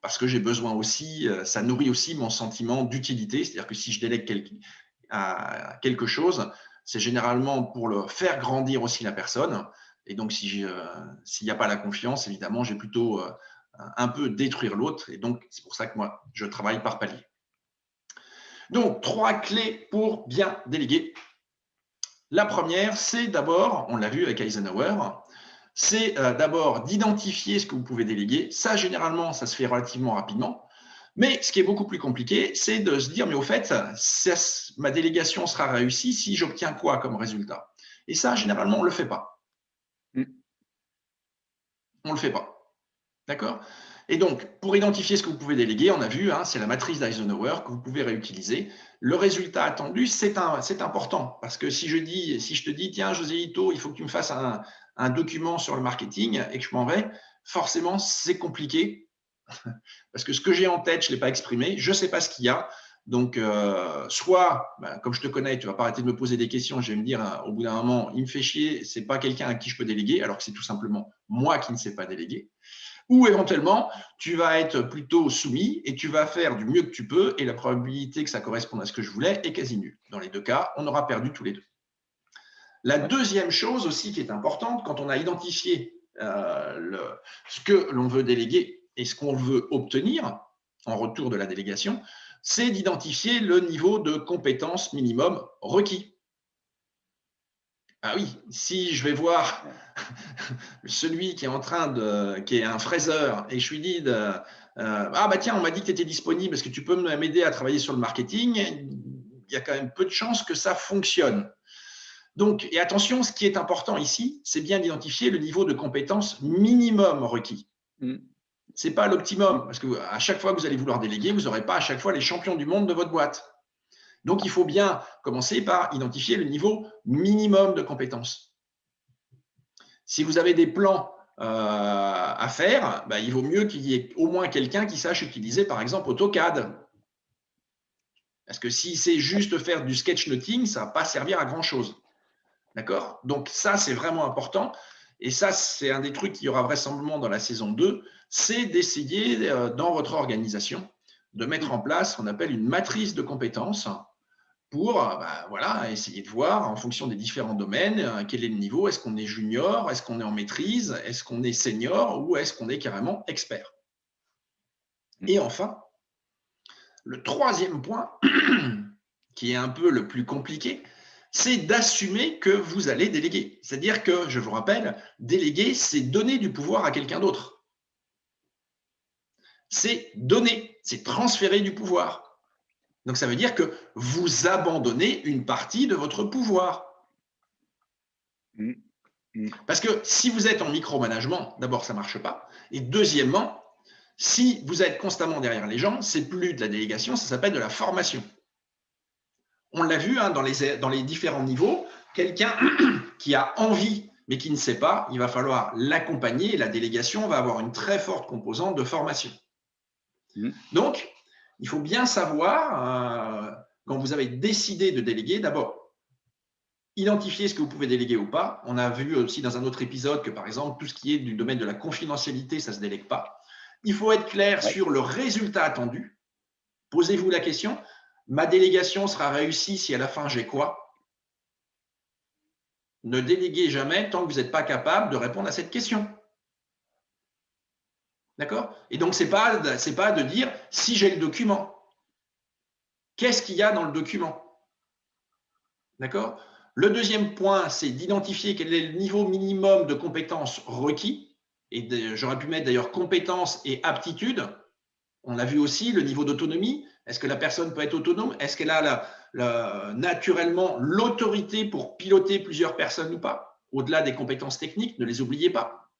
parce que j'ai besoin aussi, ça nourrit aussi mon sentiment d'utilité. C'est-à-dire que si je délègue quelque chose, c'est généralement pour le faire grandir aussi la personne. Et donc, s'il n'y a pas la confiance, évidemment, j'ai plutôt un peu détruire l'autre. Et donc, c'est pour ça que moi, je travaille par palier. Donc, 3 clés pour bien déléguer. La première, c'est d'abord, on l'a vu avec Eisenhower, c'est d'abord d'identifier ce que vous pouvez déléguer. Ça, généralement, ça se fait relativement rapidement. Mais ce qui est beaucoup plus compliqué, c'est de se dire, mais au fait, ma délégation sera réussie si j'obtiens quoi comme résultat? Et ça, généralement, on ne le fait pas. On ne le fait pas. D'accord? Et donc, pour identifier ce que vous pouvez déléguer, on a vu, hein, c'est la matrice d'Eisenhower que vous pouvez réutiliser. Le résultat attendu, c'est important parce que si je te dis, tiens, José Lito, il faut que tu me fasses un document sur le marketing et que je m'en vais, forcément, c'est compliqué parce que ce que j'ai en tête, je ne l'ai pas exprimé, je ne sais pas ce qu'il y a. Donc, soit, comme je te connais, tu ne vas pas arrêter de me poser des questions, je vais me dire au bout d'un moment, il me fait chier, ce n'est pas quelqu'un à qui je peux déléguer, alors que c'est tout simplement moi qui ne sais pas déléguer. Ou éventuellement, tu vas être plutôt soumis et tu vas faire du mieux que tu peux et la probabilité que ça corresponde à ce que je voulais est quasi nulle. Dans les deux cas, on aura perdu tous les deux. La deuxième chose aussi qui est importante, quand on a identifié ce que l'on veut déléguer et ce qu'on veut obtenir en retour de la délégation, c'est d'identifier le niveau de compétence minimum requis. Ah oui, si je vais voir celui qui est qui est un fraiseur et je lui dis ah bah tiens, on m'a dit que tu étais disponible, est-ce que tu peux m'aider à travailler sur le marketing? Il y a quand même peu de chances que ça fonctionne. Donc, et attention, ce qui est important ici, c'est bien d'identifier le niveau de compétence minimum requis. Ce n'est pas l'optimum, parce qu'à chaque fois que vous allez vouloir déléguer, vous n'aurez pas à chaque fois les champions du monde de votre boîte. Donc, il faut bien commencer par identifier le niveau minimum de compétences. Si vous avez des plans à faire, il vaut mieux qu'il y ait au moins quelqu'un qui sache utiliser, par exemple, AutoCAD. Parce que si c'est juste faire du sketchnoting, ça ne va pas servir à grand-chose. D'accord? Donc, ça, c'est vraiment important. Et ça, c'est un des trucs qu'il y aura vraisemblablement dans la saison 2, c'est d'essayer, dans votre organisation, de mettre en place ce qu'on appelle une matrice de compétences pour voilà, essayer de voir en fonction des différents domaines quel est le niveau. Est-ce qu'on est junior? Est-ce qu'on est en maîtrise? Est-ce qu'on est senior? Ou est-ce qu'on est carrément expert? Et enfin, le troisième point, qui est un peu le plus compliqué, c'est d'assumer que vous allez déléguer. C'est-à-dire que, je vous rappelle, déléguer, c'est donner du pouvoir à quelqu'un d'autre. c'est donner, c'est transférer du pouvoir. Donc, ça veut dire que vous abandonnez une partie de votre pouvoir. Parce que si vous êtes en micromanagement, d'abord, ça ne marche pas. Et deuxièmement, si vous êtes constamment derrière les gens, c'est plus de la délégation, ça s'appelle de la formation. On l'a vu dans les différents niveaux, quelqu'un qui a envie mais qui ne sait pas, il va falloir l'accompagner et la délégation va avoir une très forte composante de formation. Donc, il faut bien savoir, quand vous avez décidé de déléguer, d'abord, identifier ce que vous pouvez déléguer ou pas. On a vu aussi dans un autre épisode que, par exemple, tout ce qui est du domaine de la confidentialité, ça ne se délègue pas. Il faut être clair sur le résultat attendu. Posez-vous la question, ma délégation sera réussie si à la fin j'ai quoi? Ne déléguez jamais tant que vous n'êtes pas capable de répondre à cette question. D'accord? Et donc, ce n'est pas de dire si j'ai le document. Qu'est-ce qu'il y a dans le document? D'accord? Le deuxième point, c'est d'identifier quel est le niveau minimum de compétences requis. Et j'aurais pu mettre d'ailleurs compétences et aptitudes. On a vu aussi le niveau d'autonomie. Est-ce que la personne peut être autonome? Est-ce qu'elle a naturellement l'autorité pour piloter plusieurs personnes ou pas? Au-delà des compétences techniques, ne les oubliez pas.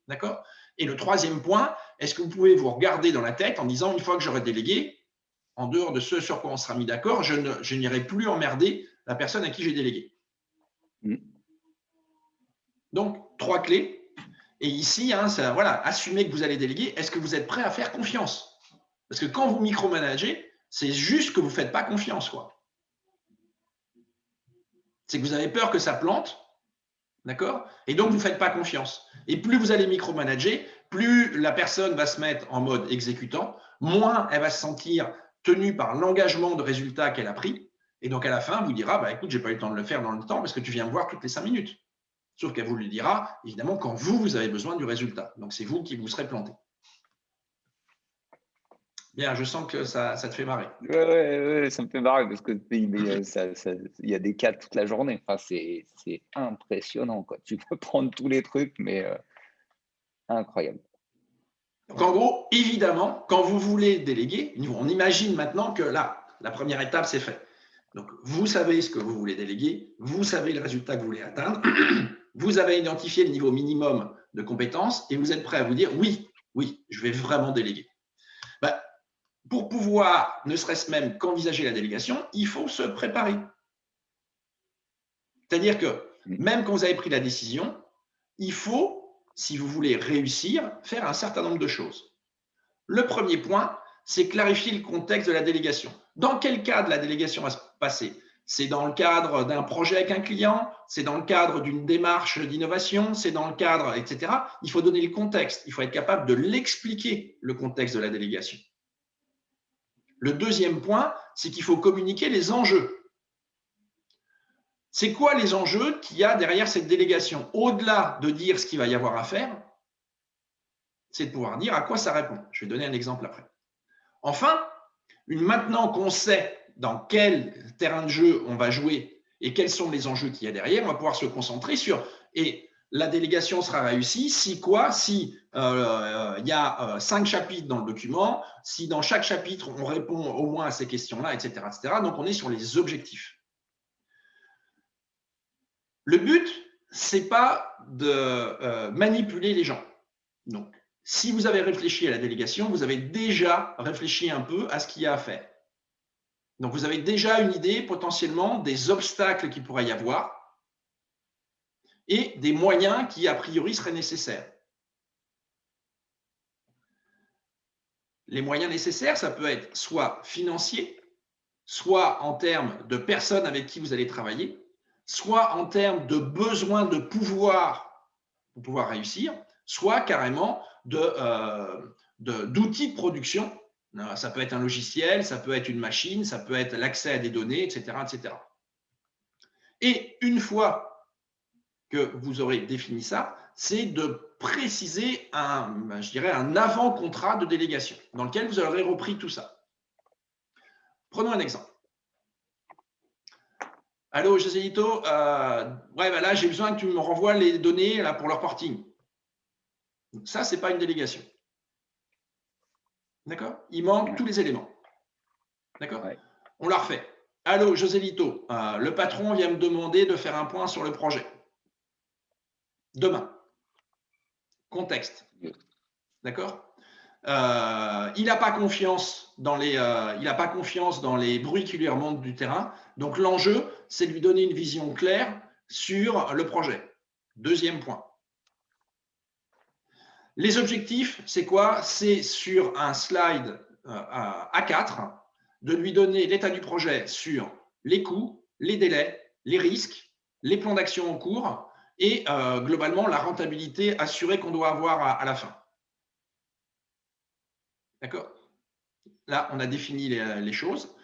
D'accord? Et le troisième point, est-ce que vous pouvez vous regarder dans la tête en disant, une fois que j'aurai délégué, en dehors de ce sur quoi on sera mis d'accord, je n'irai plus emmerder la personne à qui j'ai délégué. Donc, 3 clés. Et ici, voilà, assumez que vous allez déléguer. Est-ce que vous êtes prêt à faire confiance? Parce que quand vous micromanagez, c'est juste que vous ne faites pas confiance, quoi. C'est que vous avez peur que ça plante, d'accord? Et donc, vous ne faites pas confiance. Et plus vous allez micromanager, plus la personne va se mettre en mode exécutant, moins elle va se sentir tenue par l'engagement de résultat qu'elle a pris. Et donc, à la fin, elle vous dira, bah, écoute, je n'ai pas eu le temps de le faire dans le temps parce que tu viens me voir toutes les 5 minutes. Sauf qu'elle vous le dira, évidemment, quand vous avez besoin du résultat. Donc, c'est vous qui vous serez planté. Bien, je sens que ça te fait marrer. Ouais, ça me fait marrer parce que il y a des cas toute la journée. Enfin, c'est impressionnant, quoi. Tu peux prendre tous les trucs, mais incroyable. Donc, en gros, évidemment, quand vous voulez déléguer, on imagine maintenant que là, la première étape, c'est fait. Donc, vous savez ce que vous voulez déléguer, vous savez le résultat que vous voulez atteindre, vous avez identifié le niveau minimum de compétences et vous êtes prêt à vous dire oui, je vais vraiment déléguer. Ben, pour pouvoir, ne serait-ce même qu'envisager la délégation, il faut se préparer. C'est-à-dire que même quand vous avez pris la décision, il faut, si vous voulez réussir, faire un certain nombre de choses. Le premier point, c'est clarifier le contexte de la délégation. Dans quel cadre la délégation va se passer? C'est dans le cadre d'un projet avec un client, c'est dans le cadre d'une démarche d'innovation, c'est dans le cadre, etc. Il faut donner le contexte, il faut être capable de l'expliquer, le contexte de la délégation. Le deuxième point, c'est qu'il faut communiquer les enjeux. C'est quoi les enjeux qu'il y a derrière cette délégation? Au-delà de dire ce qu'il va y avoir à faire, c'est de pouvoir dire à quoi ça répond. Je vais donner un exemple après. Enfin, maintenant qu'on sait dans quel terrain de jeu on va jouer et quels sont les enjeux qu'il y a derrière, on va pouvoir se concentrer sur et la délégation sera réussie si quoi? Si il y a 5 chapitres dans le document, si dans chaque chapitre on répond au moins à ces questions-là, etc., etc. Donc on est sur les objectifs. Le but, c'est pas de manipuler les gens. Donc, si vous avez réfléchi à la délégation, vous avez déjà réfléchi un peu à ce qu'il y a à faire. Donc, vous avez déjà une idée potentiellement des obstacles qu'il pourrait y avoir et des moyens qui, a priori, seraient nécessaires. Les moyens nécessaires, ça peut être soit financier, soit en termes de personnes avec qui vous allez travailler, soit en termes de besoin de pouvoir pour pouvoir réussir, soit carrément d'outils de production. Ça peut être un logiciel, ça peut être une machine, ça peut être l'accès à des données, etc., etc. Et une fois que vous aurez défini ça, c'est de préciser je dirais un avant-contrat de délégation dans lequel vous aurez repris tout ça. Prenons un exemple. Allô, Joséito, là, j'ai besoin que tu me renvoies les données là, pour le reporting. Ça, ce n'est pas une délégation. D'accord? Il manque Ouais. tous les éléments. D'accord? Ouais. On la refait. Allô, Joselito, le patron vient me demander de faire un point sur le projet. Demain. Contexte. D'accord? Il n'a pas confiance dans les bruits qui lui remontent du terrain. Donc l'enjeu, c'est de lui donner une vision claire sur le projet. Deuxième point. Les objectifs, c'est quoi? C'est sur un slide A4 de lui donner l'état du projet sur les coûts, les délais, les risques, les plans d'action en cours et globalement la rentabilité assurée qu'on doit avoir à la fin. D'accord? Là, on a défini les choses.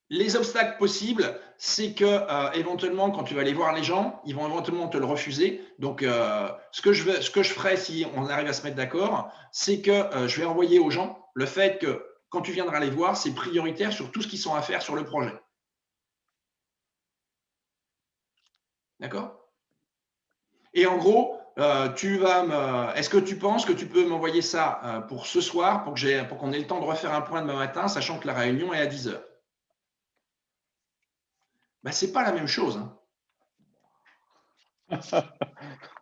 Les obstacles possibles, c'est que éventuellement, quand tu vas aller voir les gens, ils vont éventuellement te le refuser. Donc, ce que je ferai si on arrive à se mettre d'accord, c'est que je vais envoyer aux gens le fait que quand tu viendras les voir, c'est prioritaire sur tout ce qu'ils sont à faire sur le projet. D'accord? Et en gros, est-ce que tu penses que tu peux m'envoyer ça pour ce soir, pour qu'on ait le temps de refaire un point demain matin, sachant que la réunion est à 10 heures? Ben, ce n'est pas la même chose. Hein.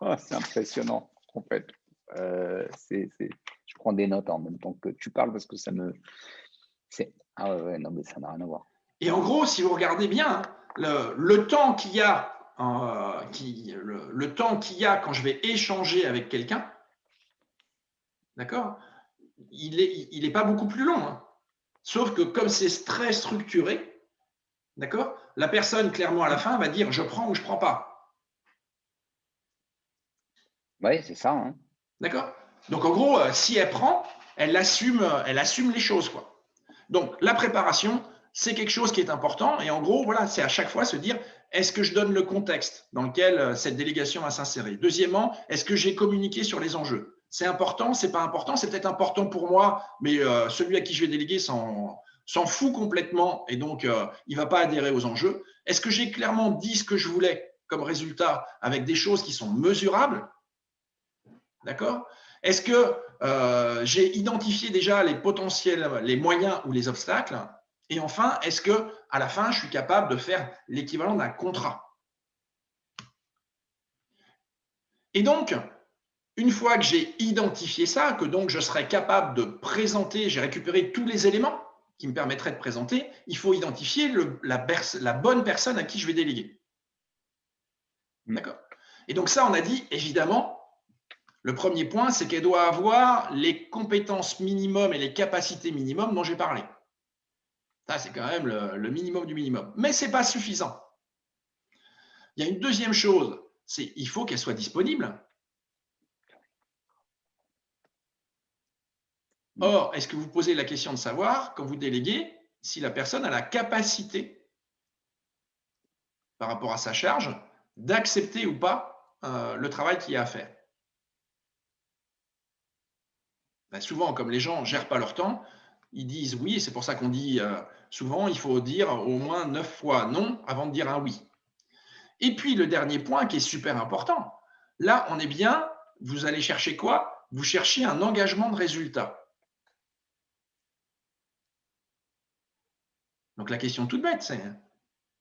Oh, c'est impressionnant, en fait. Je prends des notes en même temps que tu parles parce que ça me. Ah ouais, non, mais ça n'a rien à voir. Et en gros, si vous regardez bien, le temps qu'il y a, le temps qu'il y a quand je vais échanger avec quelqu'un, d'accord, il est pas beaucoup plus long. Hein. Sauf que comme c'est très structuré, d'accord, la personne clairement à la fin va dire je prends ou je prends pas. Oui, c'est ça. Hein. D'accord? Donc en gros, si elle prend, elle assume les choses, quoi. Donc la préparation, c'est quelque chose qui est important. Et en gros, voilà, c'est à chaque fois se dire est-ce que je donne le contexte dans lequel cette délégation va s'insérer? Deuxièmement, est-ce que j'ai communiqué sur les enjeux? C'est important, c'est pas important, c'est peut-être important pour moi, mais celui à qui je vais déléguer s'en fout complètement et donc il ne va pas adhérer aux enjeux. Est-ce que j'ai clairement dit ce que je voulais comme résultat avec des choses qui sont mesurables? D'accord? Est-ce que j'ai identifié déjà les potentiels, les moyens ou les obstacles? Et enfin, est-ce que à la fin, je suis capable de faire l'équivalent d'un contrat? Et donc, une fois que j'ai identifié ça, que donc je serai capable de présenter, j'ai récupéré tous les éléments qui me permettraient de présenter, il faut identifier la bonne personne à qui je vais déléguer. D'accord? Et donc ça, on a dit, évidemment, le premier point, c'est qu'elle doit avoir les compétences minimum et les capacités minimum dont j'ai parlé. Ça, c'est quand même le minimum du minimum. Mais ce n'est pas suffisant. Il y a une deuxième chose, c'est qu'il faut qu'elle soit disponible. Or, est-ce que vous posez la question de savoir, quand vous déléguez, si la personne a la capacité, par rapport à sa charge, d'accepter ou pas le travail qu'il y a à faire? Ben souvent, comme les gens ne gèrent pas leur temps, ils disent oui, et c'est pour ça qu'on dit souvent, il faut dire au moins 9 fois non avant de dire un oui. Et puis, le dernier point qui est super important, là, on est bien, vous allez chercher quoi? Vous cherchez un engagement de résultat. Donc, la question toute bête, c'est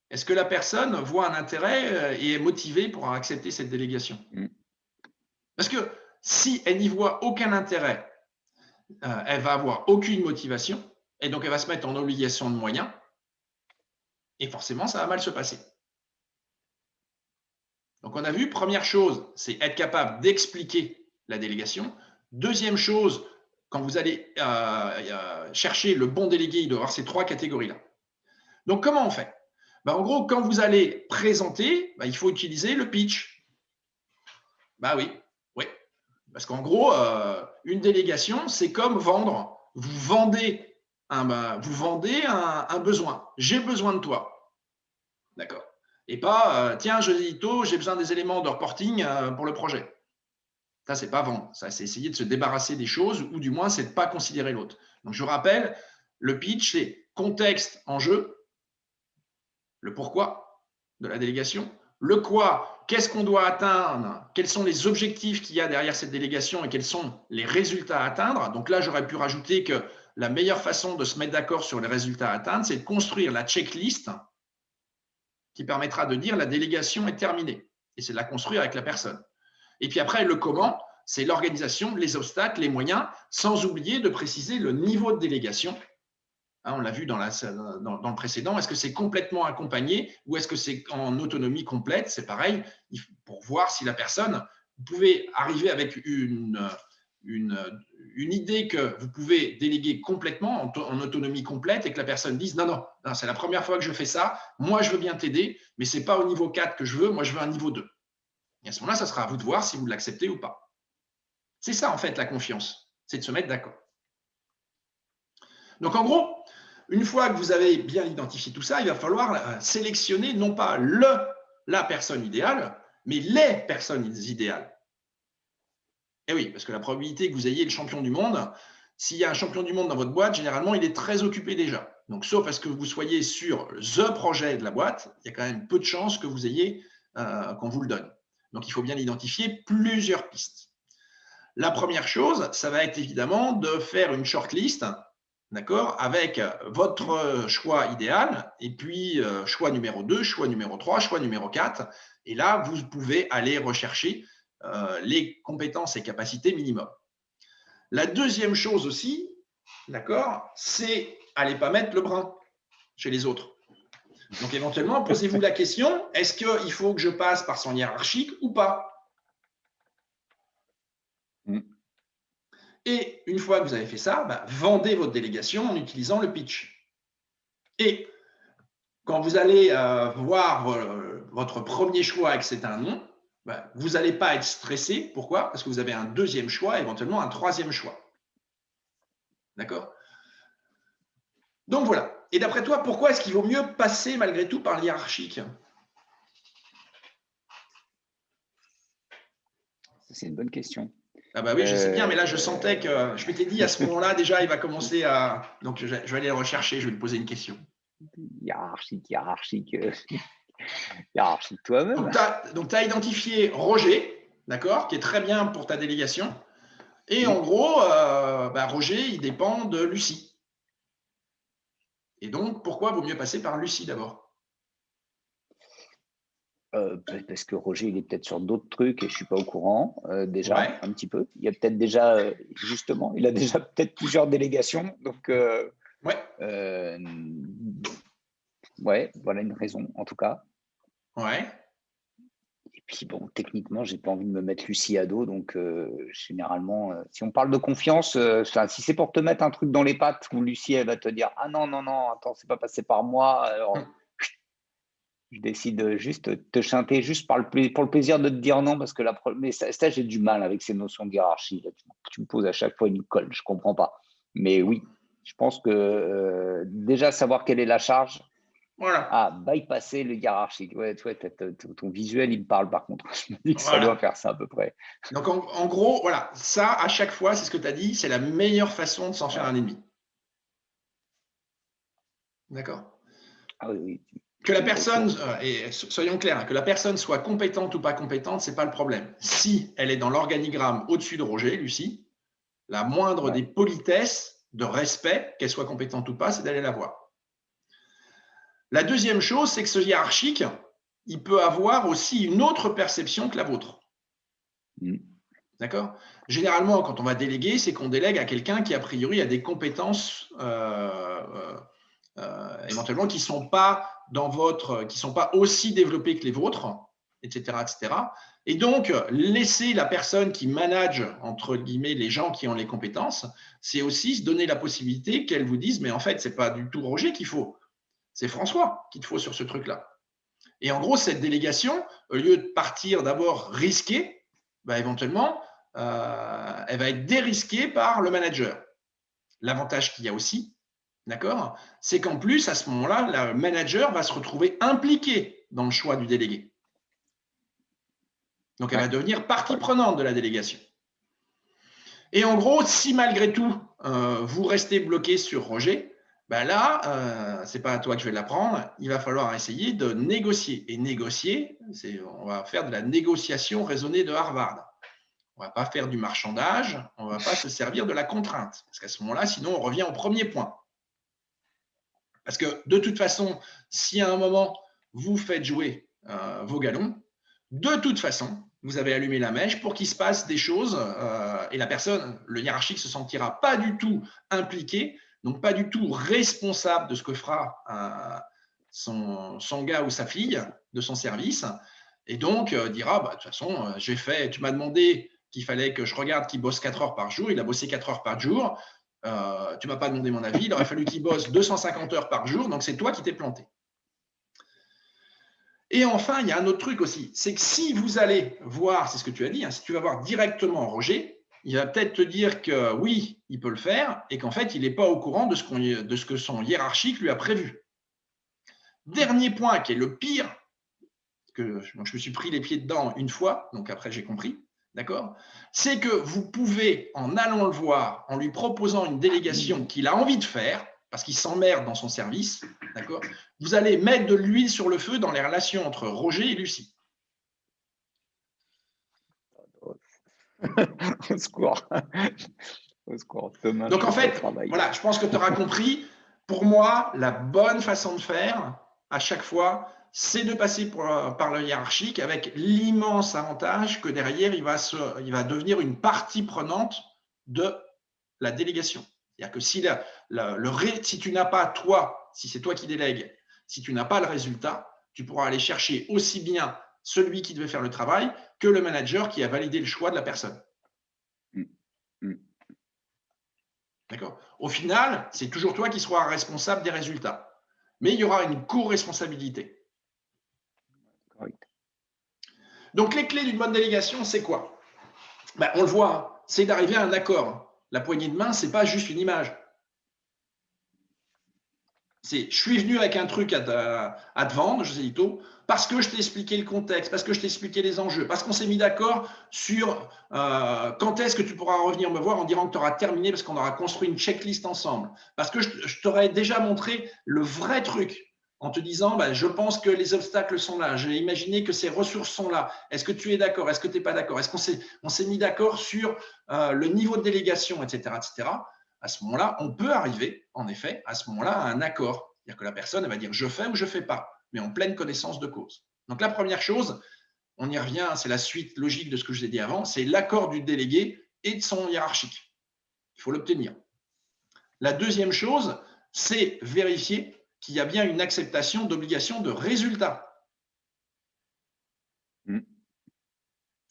est-ce que la personne voit un intérêt et est motivée pour accepter cette délégation? Parce que si elle n'y voit aucun intérêt, elle va avoir aucune motivation et donc elle va se mettre en obligation de moyens et forcément, ça va mal se passer. Donc, on a vu, première chose, c'est être capable d'expliquer la délégation. Deuxième chose, quand vous allez chercher le bon délégué, il doit avoir ces 3 catégories-là. Donc, comment on fait? Ben, en gros, quand vous allez présenter, ben, il faut utiliser le pitch. Ben oui, oui. Parce qu'en gros, une délégation, c'est comme vendre. Vous vendez un besoin. J'ai besoin de toi. D'accord. Et pas, tiens, Josito, j'ai besoin des éléments de reporting pour le projet. Ça, c'est pas vendre. Ça, c'est essayer de se débarrasser des choses ou du moins, c'est de ne pas considérer l'autre. Donc, je rappelle, le pitch, c'est contexte, enjeu, le pourquoi de la délégation, le quoi, qu'est-ce qu'on doit atteindre, quels sont les objectifs qu'il y a derrière cette délégation et quels sont les résultats à atteindre. Donc là, j'aurais pu rajouter que la meilleure façon de se mettre d'accord sur les résultats à atteindre, c'est de construire la checklist qui permettra de dire la délégation est terminée. Et c'est de la construire avec la personne. Et puis après, le comment, c'est l'organisation, les obstacles, les moyens, sans oublier de préciser le niveau de délégation. Hein, on l'a vu dans le précédent. Est-ce que c'est complètement accompagné ou est-ce que c'est en autonomie complète? C'est pareil, pour voir si la personne, vous pouvez arriver avec une idée que vous pouvez déléguer complètement en autonomie complète et que la personne dise non, non, non, c'est la première fois que je fais ça, moi je veux bien t'aider, mais ce n'est pas au niveau 4 que je veux, moi je veux un niveau 2. Et à ce moment-là, ça sera à vous de voir si vous l'acceptez ou pas. C'est ça en fait la confiance, c'est de se mettre d'accord. Donc en gros, une fois que vous avez bien identifié tout ça, il va falloir sélectionner non pas la personne idéale, mais les personnes idéales. Et oui, parce que la probabilité que vous ayez le champion du monde, s'il y a un champion du monde dans votre boîte, généralement, il est très occupé déjà. Donc, sauf à ce que vous soyez sur the projet de la boîte, il y a quand même peu de chances que vous ayez, qu'on vous le donne. Donc, il faut bien identifier plusieurs pistes. La première chose, ça va être évidemment de faire une shortlist, d'accord, avec votre choix idéal, et puis choix numéro 2, choix numéro 3, choix numéro 4. Et là, vous pouvez aller rechercher les compétences et capacités minimum. La deuxième chose aussi, d'accord, c'est allez pas mettre le brin chez les autres. Donc éventuellement, posez-vous la question, est-ce qu'il faut que je passe par son hiérarchique ou pas? Et une fois que vous avez fait ça, vendez votre délégation en utilisant le pitch. Et quand vous allez voir votre premier choix et que c'est un non, vous n'allez pas être stressé. Pourquoi? Parce que vous avez un deuxième choix, éventuellement un troisième choix. D'accord? Donc voilà. Et d'après toi, pourquoi est-ce qu'il vaut mieux passer malgré tout par l'hiérarchique? C'est une bonne question. Ah bah oui, je sais bien, mais là, je sentais que je m'étais dit à ce moment-là, déjà, il va commencer à… Donc, je vais aller le rechercher, je vais lui poser une question. Hiérarchique, hiérarchique toi-même. Donc, tu as identifié Roger, d'accord, qui est très bien pour ta délégation. Et en gros, Roger, il dépend de Lucie. Et donc, pourquoi vaut mieux passer par Lucie d'abord? Parce que Roger, il est peut-être sur d'autres trucs et je ne suis pas au courant déjà, Ouais. un petit peu. Il y a peut-être déjà, justement, il a déjà peut-être plusieurs délégations. Donc, ouais, voilà une raison, en tout cas. Ouais. Et puis, bon, techniquement, je n'ai pas envie de me mettre Lucie à dos. Donc, généralement, si on parle de confiance, si c'est pour te mettre un truc dans les pattes où Lucie, elle va te dire « Ah non, non, non, attends, c'est pas passé par moi. » Alors, je décide juste de te chanter juste pour le plaisir de te dire non, parce que mais ça j'ai du mal avec ces notions de hiérarchie. Là, tu me poses à chaque fois une colle, je ne comprends pas. Mais oui, je pense que déjà savoir quelle est la charge, voilà. bypasser le hiérarchique. Ouais, ton visuel, il me parle par contre. Je me dis que ça doit faire ça à peu près. Donc, en gros, voilà, ça, à chaque fois, c'est ce que tu as dit, c'est la meilleure façon de s'en faire un ennemi. D'accord? Ah oui. Que la personne, et soyons clairs, que la personne soit compétente ou pas compétente, ce n'est pas le problème. Si elle est dans l'organigramme au-dessus de Roger, Lucie, la moindre des politesses, de respect, qu'elle soit compétente ou pas, c'est d'aller la voir. La deuxième chose, c'est que ce hiérarchique, il peut avoir aussi une autre perception que la vôtre. D'accord? Généralement, quand on va déléguer, c'est qu'on délègue à quelqu'un qui, a priori, a des compétences éventuellement qui ne sont pas aussi développées que les vôtres, etc., etc. Et donc, laisser la personne qui manage, entre guillemets, les gens qui ont les compétences, c'est aussi se donner la possibilité qu'elle vous dise, mais en fait, ce n'est pas du tout Roger qu'il faut, c'est François qu'il te faut sur ce truc-là. Et en gros, cette délégation, au lieu de partir d'abord risquée, éventuellement, elle va être dérisquée par le manager. L'avantage qu'il y a aussi, d'accord, c'est qu'en plus, à ce moment-là, le manager va se retrouver impliqué dans le choix du délégué. Donc, elle va devenir partie prenante de la délégation. Et en gros, si malgré tout, vous restez bloqué sur Roger, là, ce n'est pas à toi que je vais l'apprendre, il va falloir essayer de négocier. Et négocier, on va faire de la négociation raisonnée de Harvard. On ne va pas faire du marchandage, on ne va pas se servir de la contrainte. Parce qu'à ce moment-là, sinon, on revient au premier point. Parce que de toute façon, si à un moment, vous faites jouer vos galons, de toute façon, vous avez allumé la mèche pour qu'il se passe des choses et la personne, le hiérarchique, se sentira pas du tout impliqué, donc pas du tout responsable de ce que fera son gars ou sa fille de son service, et donc dira, bah, de toute façon, tu m'as demandé qu'il fallait que je regarde qu'il bosse 4 heures par jour, il a bossé 4 heures par jour, tu ne m'as pas demandé mon avis, il aurait fallu qu'il bosse 250 heures par jour, donc c'est toi qui t'es planté. Et enfin, il y a un autre truc aussi, c'est que si vous allez voir, c'est ce que tu as dit, hein, si tu vas voir directement Roger, il va peut-être te dire que oui, il peut le faire et qu'en fait, il n'est pas au courant de ce que son hiérarchique lui a prévu. Dernier point qui est le pire, donc je me suis pris les pieds dedans une fois, donc après j'ai compris, d'accord, c'est que vous pouvez, en allant le voir, en lui proposant une délégation qu'il a envie de faire, parce qu'il s'emmerde dans son service, d'accord, vous allez mettre de l'huile sur le feu dans les relations entre Roger et Lucie. Au secours. Au secours. Demain, Donc je en fais pas le fait, travail. voilà, je pense que tu auras compris. Pour moi, la bonne façon de faire, à chaque fois, c'est de passer par le hiérarchique avec l'immense avantage que derrière, il va devenir une partie prenante de la délégation. C'est-à-dire que si tu n'as pas, toi, si c'est toi qui délègues, si tu n'as pas le résultat, tu pourras aller chercher aussi bien celui qui devait faire le travail que le manager qui a validé le choix de la personne. D'accord. Au final, c'est toujours toi qui seras responsable des résultats. Mais il y aura une co-responsabilité. Donc, les clés d'une bonne délégation, c'est quoi? Ben, on le voit, hein, c'est d'arriver à un accord. La poignée de main, ce n'est pas juste une image. Je suis venu avec un truc à te vendre, José Lito, parce que je t'ai expliqué le contexte, parce que je t'ai expliqué les enjeux, parce qu'on s'est mis d'accord sur quand est-ce que tu pourras revenir me voir en disant que tu auras terminé parce qu'on aura construit une checklist ensemble. Parce que je t'aurais déjà montré le vrai truc en te disant, bah, je pense que les obstacles sont là, j'ai imaginé que ces ressources sont là. Est-ce que tu es d'accord? Est-ce que tu n'es pas d'accord? Est-ce qu'on s'est mis d'accord sur le niveau de délégation, etc., etc. À ce moment-là, on peut arriver, en effet, à ce moment-là, à un accord. C'est-à-dire que la personne elle va dire je fais ou je ne fais pas, mais en pleine connaissance de cause. Donc la première chose, on y revient, c'est la suite logique de ce que je vous ai dit avant, c'est l'accord du délégué et de son hiérarchique. Il faut l'obtenir. La deuxième chose, c'est vérifier qu'il y a bien une acceptation d'obligation de résultat. Une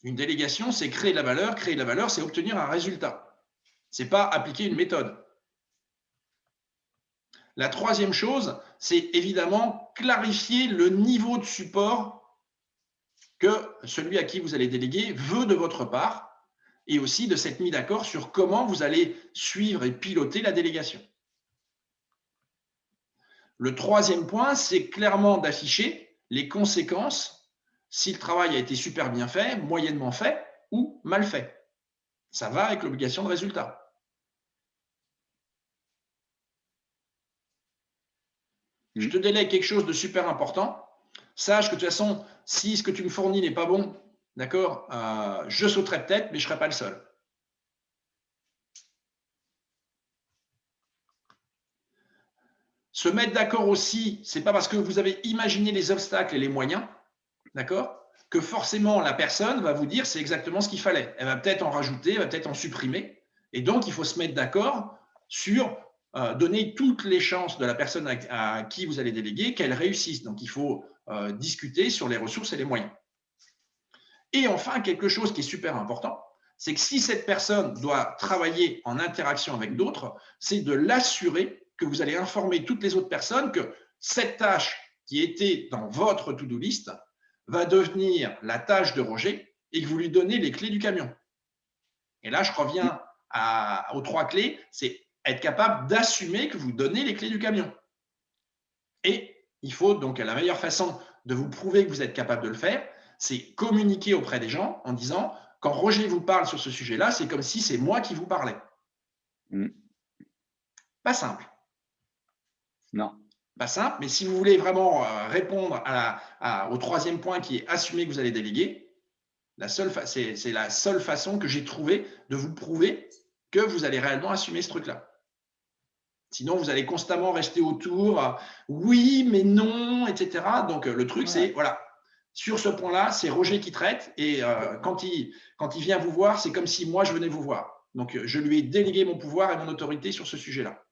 délégation, c'est créer de la valeur. Créer de la valeur, c'est obtenir un résultat. Ce n'est pas appliquer une méthode. La troisième chose, c'est évidemment clarifier le niveau de support que celui à qui vous allez déléguer veut de votre part et aussi de s'être mis d'accord sur comment vous allez suivre et piloter la délégation. Le troisième point, c'est clairement d'afficher les conséquences si le travail a été super bien fait, moyennement fait ou mal fait. Ça va avec l'obligation de résultat. Je te délègue quelque chose de super important. Sache que de toute façon, si ce que tu me fournis n'est pas bon, d'accord, je sauterai peut-être, mais je ne serai pas le seul. Se mettre d'accord aussi, ce n'est pas parce que vous avez imaginé les obstacles et les moyens, d'accord, que forcément la personne va vous dire c'est exactement ce qu'il fallait. Elle va peut-être en rajouter, elle va peut-être en supprimer. Et donc, il faut se mettre d'accord sur donner toutes les chances de la personne à qui vous allez déléguer qu'elle réussisse. Donc, il faut discuter sur les ressources et les moyens. Et enfin, quelque chose qui est super important, c'est que si cette personne doit travailler en interaction avec d'autres, c'est de l'assurer que vous allez informer toutes les autres personnes que cette tâche qui était dans votre to-do list va devenir la tâche de Roger et que vous lui donnez les clés du camion. Et là, je reviens aux 3 clés, c'est être capable d'assumer que vous donnez les clés du camion. Et il faut donc, la meilleure façon de vous prouver que vous êtes capable de le faire, c'est communiquer auprès des gens en disant, quand Roger vous parle sur ce sujet-là, c'est comme si c'est moi qui vous parlais. Pas simple. Non. Pas simple, mais si vous voulez vraiment répondre au troisième point qui est assumer que vous allez déléguer, C'est la seule façon que j'ai trouvé de vous prouver que vous allez réellement assumer ce truc-là. Sinon, vous allez constamment rester autour, oui, mais non, etc. Donc, le truc, c'est, voilà, sur ce point-là, c'est Roger qui traite. Et quand il vient vous voir, c'est comme si moi, je venais vous voir. Donc, je lui ai délégué mon pouvoir et mon autorité sur ce sujet-là.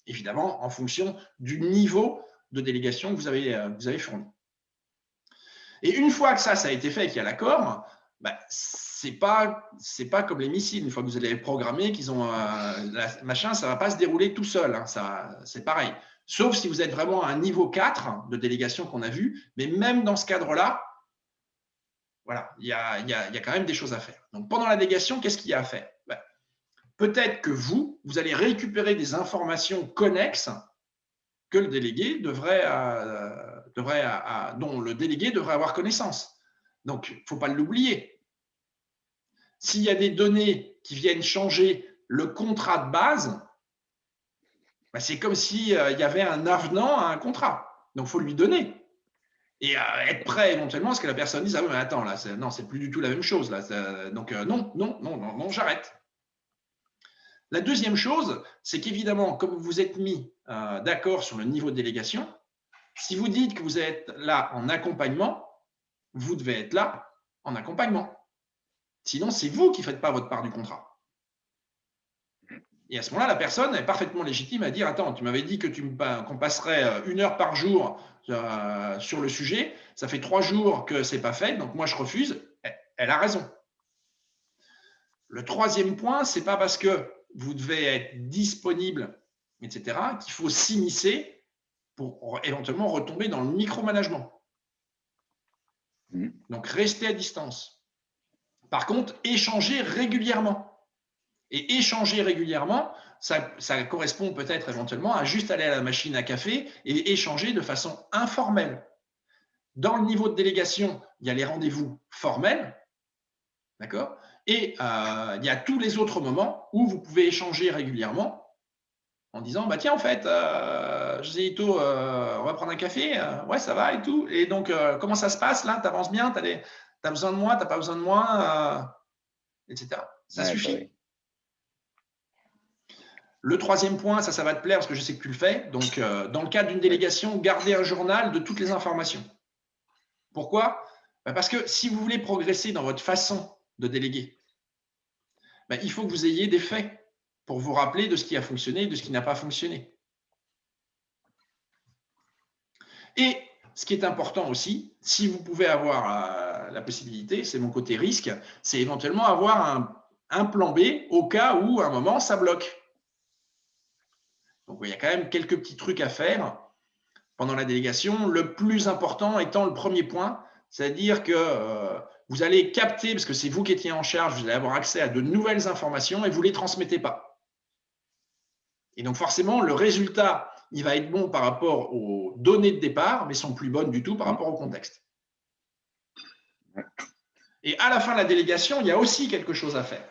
Évidemment, en fonction du niveau de délégation que vous avez fourni. Et une fois que ça a été fait et qu'il y a l'accord, bah, c'est pas comme les missiles. Une fois que vous allez programmer, qu'ils ont machin, ça va pas se dérouler tout seul. Hein, c'est pareil. Sauf si vous êtes vraiment à un niveau 4 de délégation qu'on a vu. Mais même dans ce cadre-là, voilà, il y a quand même des choses à faire. Donc pendant la délégation, qu'est-ce qu'il y a à faire? Bah, peut-être que vous allez récupérer des informations connexes que le délégué dont le délégué devrait avoir connaissance. Donc, il ne faut pas l'oublier. S'il y a des données qui viennent changer le contrat de base, bah, c'est comme s'il y avait un avenant à un contrat. Donc, il faut lui donner. Et être prêt éventuellement à ce que la personne dise « Ah oui, mais attends, là, non, c'est plus du tout la même chose. Là. Donc, non, j'arrête. » La deuxième chose, c'est qu'évidemment, comme vous vous êtes mis d'accord sur le niveau de délégation, si vous dites que vous êtes là en accompagnement, vous devez être là en accompagnement. Sinon, c'est vous qui ne faites pas votre part du contrat. Et à ce moment-là, la personne est parfaitement légitime à dire « Attends, tu m'avais dit qu'on passerait 1 heure par jour sur le sujet. Ça fait 3 jours que ce n'est pas fait, donc moi, je refuse. » Elle a raison. Le troisième point, ce n'est pas parce que vous devez être disponible, etc., qu'il faut s'immiscer pour éventuellement retomber dans le micromanagement. Donc, restez à distance. Par contre, échangez régulièrement. Et échanger régulièrement, ça correspond peut-être éventuellement à juste aller à la machine à café et échanger de façon informelle. Dans le niveau de délégation, il y a les rendez-vous formels, d'accord? Et il y a tous les autres moments où vous pouvez échanger régulièrement en disant bah tiens en fait José Ito, on va prendre un café, ouais ça va et tout, et donc comment ça se passe là, t'avances bien, t'as besoin de moi, t'as pas besoin de moi, etc. Ça suffit. Oui. Le troisième point, ça va te plaire parce que je sais que tu le fais, donc dans le cadre d'une délégation, gardez un journal de toutes les informations. Pourquoi? Parce que si vous voulez progresser dans votre façon de déléguer, il faut que vous ayez des faits pour vous rappeler de ce qui a fonctionné et de ce qui n'a pas fonctionné. Et ce qui est important aussi, si vous pouvez avoir la possibilité, c'est mon côté risque, c'est éventuellement avoir un plan B au cas où à un moment ça bloque. Donc il y a quand même quelques petits trucs à faire pendant la délégation. Le plus important étant le premier point, c'est-à-dire que vous allez capter, parce que c'est vous qui étiez en charge, vous allez avoir accès à de nouvelles informations et vous ne les transmettez pas. Et donc forcément, le résultat, il va être bon par rapport aux données de départ, mais sont plus bonnes du tout par rapport au contexte. Et à la fin de la délégation, il y a aussi quelque chose à faire.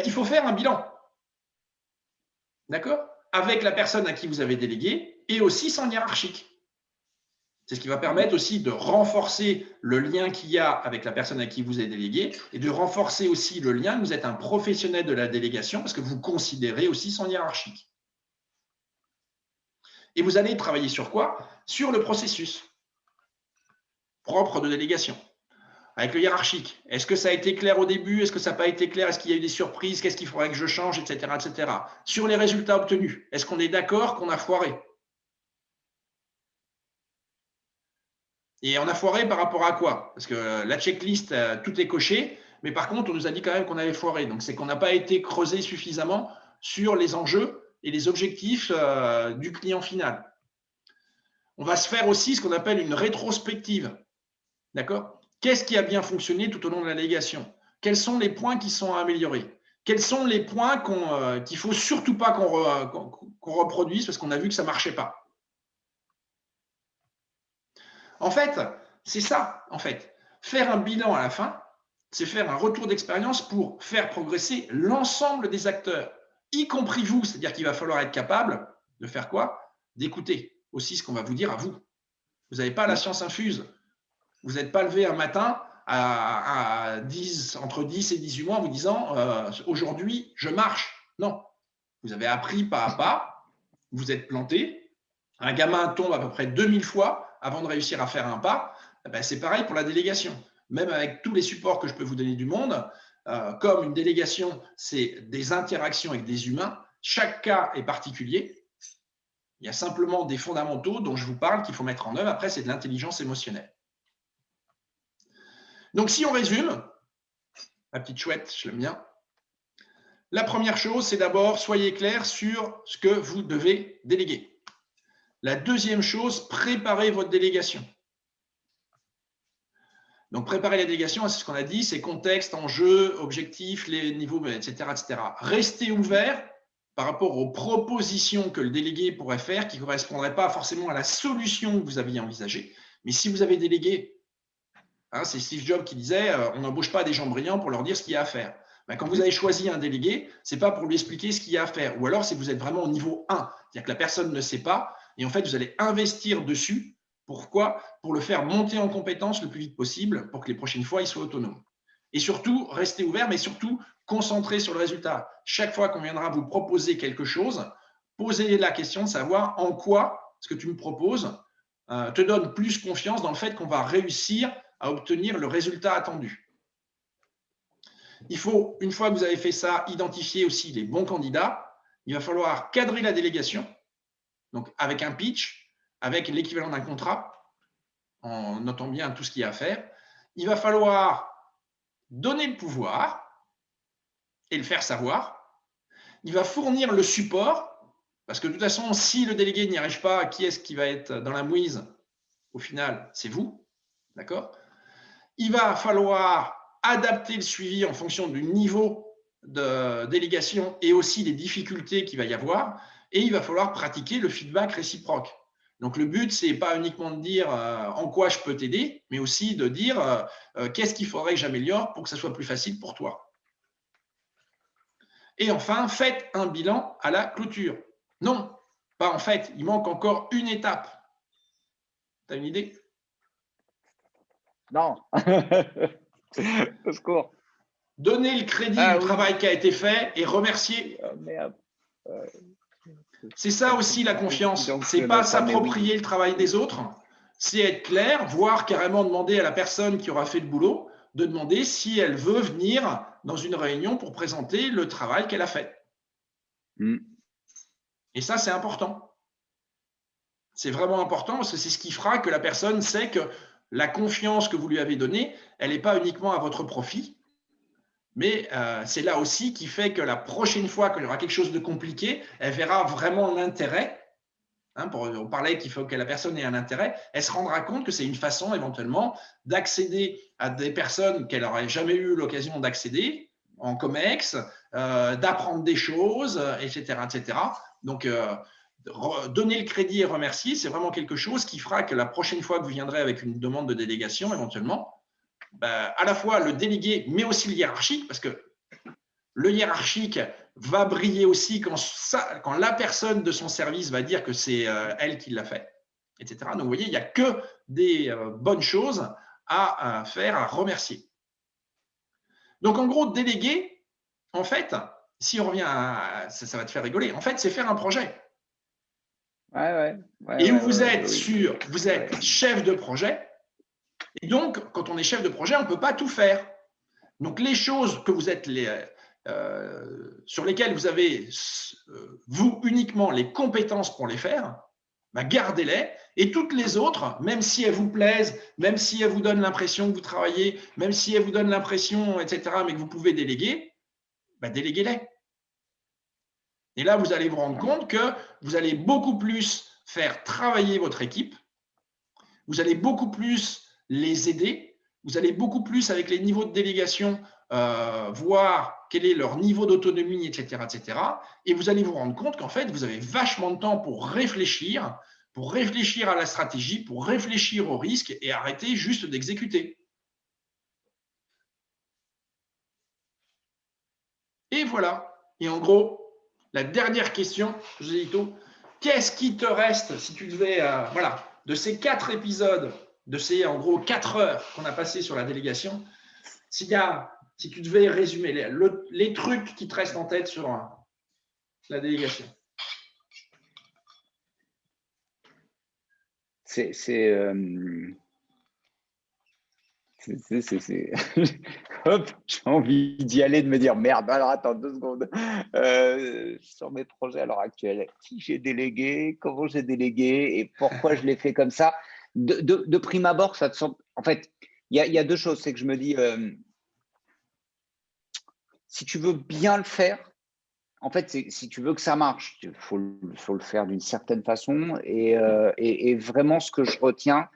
Il faut faire un bilan. D'accord? Avec la personne à qui vous avez délégué et aussi son hiérarchique. C'est ce qui va permettre aussi de renforcer le lien qu'il y a avec la personne à qui vous avez délégué et de renforcer aussi le lien que vous êtes un professionnel de la délégation parce que vous considérez aussi son hiérarchique. Et vous allez travailler sur quoi? Sur le processus propre de délégation. Avec le hiérarchique. Est-ce que ça a été clair au début? Est-ce que ça n'a pas été clair? Est-ce qu'il y a eu des surprises? Qu'est-ce qu'il faudrait que je change? Etc. etc. Sur les résultats obtenus, est-ce qu'on est d'accord qu'on a foiré? Et on a foiré par rapport à quoi? Parce que la checklist, tout est coché, mais par contre, on nous a dit quand même qu'on avait foiré. Donc, c'est qu'on n'a pas été creusé suffisamment sur les enjeux et les objectifs du client final. On va se faire aussi ce qu'on appelle une rétrospective. D'accord? Qu'est-ce qui a bien fonctionné tout au long de la délégation? Quels sont les points qui sont à améliorer? Quels sont les points qu'il ne faut surtout pas qu'on reproduise parce qu'on a vu que ça ne marchait pas? En fait, c'est ça, en fait. Faire un bilan à la fin, c'est faire un retour d'expérience pour faire progresser l'ensemble des acteurs, y compris vous. C'est-à-dire qu'il va falloir être capable de faire quoi? D'écouter aussi ce qu'on va vous dire à vous. Vous n'avez pas la science infuse. Vous n'êtes pas levé un matin entre 10 et 18 mois en vous disant aujourd'hui, je marche. Non. Vous avez appris pas à pas, vous êtes planté. Un gamin tombe à peu près 2000 fois avant de réussir à faire un pas. Ben, c'est pareil pour la délégation. Même avec tous les supports que je peux vous donner du monde, comme une délégation, c'est des interactions avec des humains, chaque cas est particulier. Il y a simplement des fondamentaux dont je vous parle qu'il faut mettre en œuvre. Après, c'est de l'intelligence émotionnelle. Donc, si on résume, ma petite chouette, je l'aime bien. La première chose, c'est d'abord, soyez clair sur ce que vous devez déléguer. La deuxième chose, préparez votre délégation. Donc, préparer la délégation, c'est ce qu'on a dit, c'est contexte, enjeu, objectif, les niveaux, etc., etc. Restez ouvert par rapport aux propositions que le délégué pourrait faire qui ne correspondraient pas forcément à la solution que vous aviez envisagée. Mais si vous avez délégué, hein, c'est Steve Jobs qui disait on n'embauche pas des gens brillants pour leur dire ce qu'il y a à faire. Ben, quand vous avez choisi un délégué, ce n'est pas pour lui expliquer ce qu'il y a à faire. Ou alors, c'est que vous êtes vraiment au niveau 1, c'est-à-dire que la personne ne sait pas, et en fait, vous allez investir dessus. Pourquoi? Pour le faire monter en compétence le plus vite possible, pour que les prochaines fois, il soit autonome. Et surtout, restez ouvert, mais surtout, concentrez sur le résultat. Chaque fois qu'on viendra vous proposer quelque chose, posez la question de savoir en quoi ce que tu me proposes te donne plus confiance dans le fait qu'on va réussir à obtenir le résultat attendu. Il faut, une fois que vous avez fait ça, identifier aussi les bons candidats. Il va falloir cadrer la délégation, donc avec un pitch, avec l'équivalent d'un contrat, en notant bien tout ce qu'il y a à faire. Il va falloir donner le pouvoir et le faire savoir. Il va fournir le support, parce que de toute façon, si le délégué n'y arrive pas, qui est-ce qui va être dans la mouise? Au final, c'est vous. D'accord? Il va falloir adapter le suivi en fonction du niveau de délégation et aussi des difficultés qu'il va y avoir. Et il va falloir pratiquer le feedback réciproque. Donc, le but, ce n'est pas uniquement de dire en quoi je peux t'aider, mais aussi de dire qu'est-ce qu'il faudrait que j'améliore pour que ça soit plus facile pour toi. Et enfin, faites un bilan à la clôture. Non, pas en fait, il manque encore une étape. Tu as une idée? Non. Au secours. Donner le crédit du travail qui a été fait et remercier. Oh, merde. C'est ça aussi la confiance. C'est pas s'approprier le travail des autres, c'est être clair, voire carrément demander à la personne qui aura fait le boulot de demander si elle veut venir dans une réunion pour présenter le travail qu'elle a fait. Et ça, c'est important. C'est vraiment important parce que c'est ce qui fera que la personne sait que la confiance que vous lui avez donnée, elle n'est pas uniquement à votre profit, mais c'est là aussi qui fait que la prochaine fois qu'il y aura quelque chose de compliqué, elle verra vraiment l'intérêt. Hein, on parlait qu'il faut que la personne ait un intérêt. Elle se rendra compte que c'est une façon éventuellement d'accéder à des personnes qu'elle n'aurait jamais eu l'occasion d'accéder en COMEX, d'apprendre des choses, etc., etc. Donc, donner le crédit et remercier, c'est vraiment quelque chose qui fera que la prochaine fois que vous viendrez avec une demande de délégation, éventuellement, à la fois le délégué, mais aussi le hiérarchique, parce que le hiérarchique va briller aussi quand la personne de son service va dire que c'est elle qui l'a fait, etc. Donc, vous voyez, il n'y a que des bonnes choses à faire, à remercier. Donc, en gros, déléguer, en fait, si on revient à… Ça va te faire rigoler. En fait, c'est faire un projet. Et où vous êtes vous êtes chef de projet. Et donc, quand on est chef de projet, on ne peut pas tout faire. Donc, les choses que vous êtes sur lesquelles vous avez, vous, uniquement les compétences pour les faire, gardez-les. Et toutes les autres, même si elles vous plaisent, même si elles vous donnent l'impression que vous travaillez, même si elles vous donnent l'impression, etc., mais que vous pouvez déléguer, déléguez-les. Et là, vous allez vous rendre compte que vous allez beaucoup plus faire travailler votre équipe, vous allez beaucoup plus les aider, vous allez beaucoup plus avec les niveaux de délégation voir quel est leur niveau d'autonomie, etc., etc. Et vous allez vous rendre compte qu'en fait, vous avez vachement de temps pour réfléchir à la stratégie, pour réfléchir aux risques et arrêter juste d'exécuter. Et voilà. Et en gros, la dernière question, Joséito, qu'est-ce qui te reste si tu devais, voilà, de ces 4 épisodes de ces, en gros, 4 heures qu'on a passées sur la délégation, si tu devais résumer les trucs qui te restent en tête sur la délégation. Hop, j'ai envie d'y aller, de me dire merde. Alors attends 2 secondes. Sur mes projets à l'heure actuelle, qui j'ai délégué, comment j'ai délégué et pourquoi je l'ai fait comme ça. De prime abord, ça te semble. En fait, il y a 2 choses. C'est que je me dis, si tu veux bien le faire, en fait, si tu veux que ça marche, il faut le faire d'une certaine façon. Et vraiment, ce que je retiens,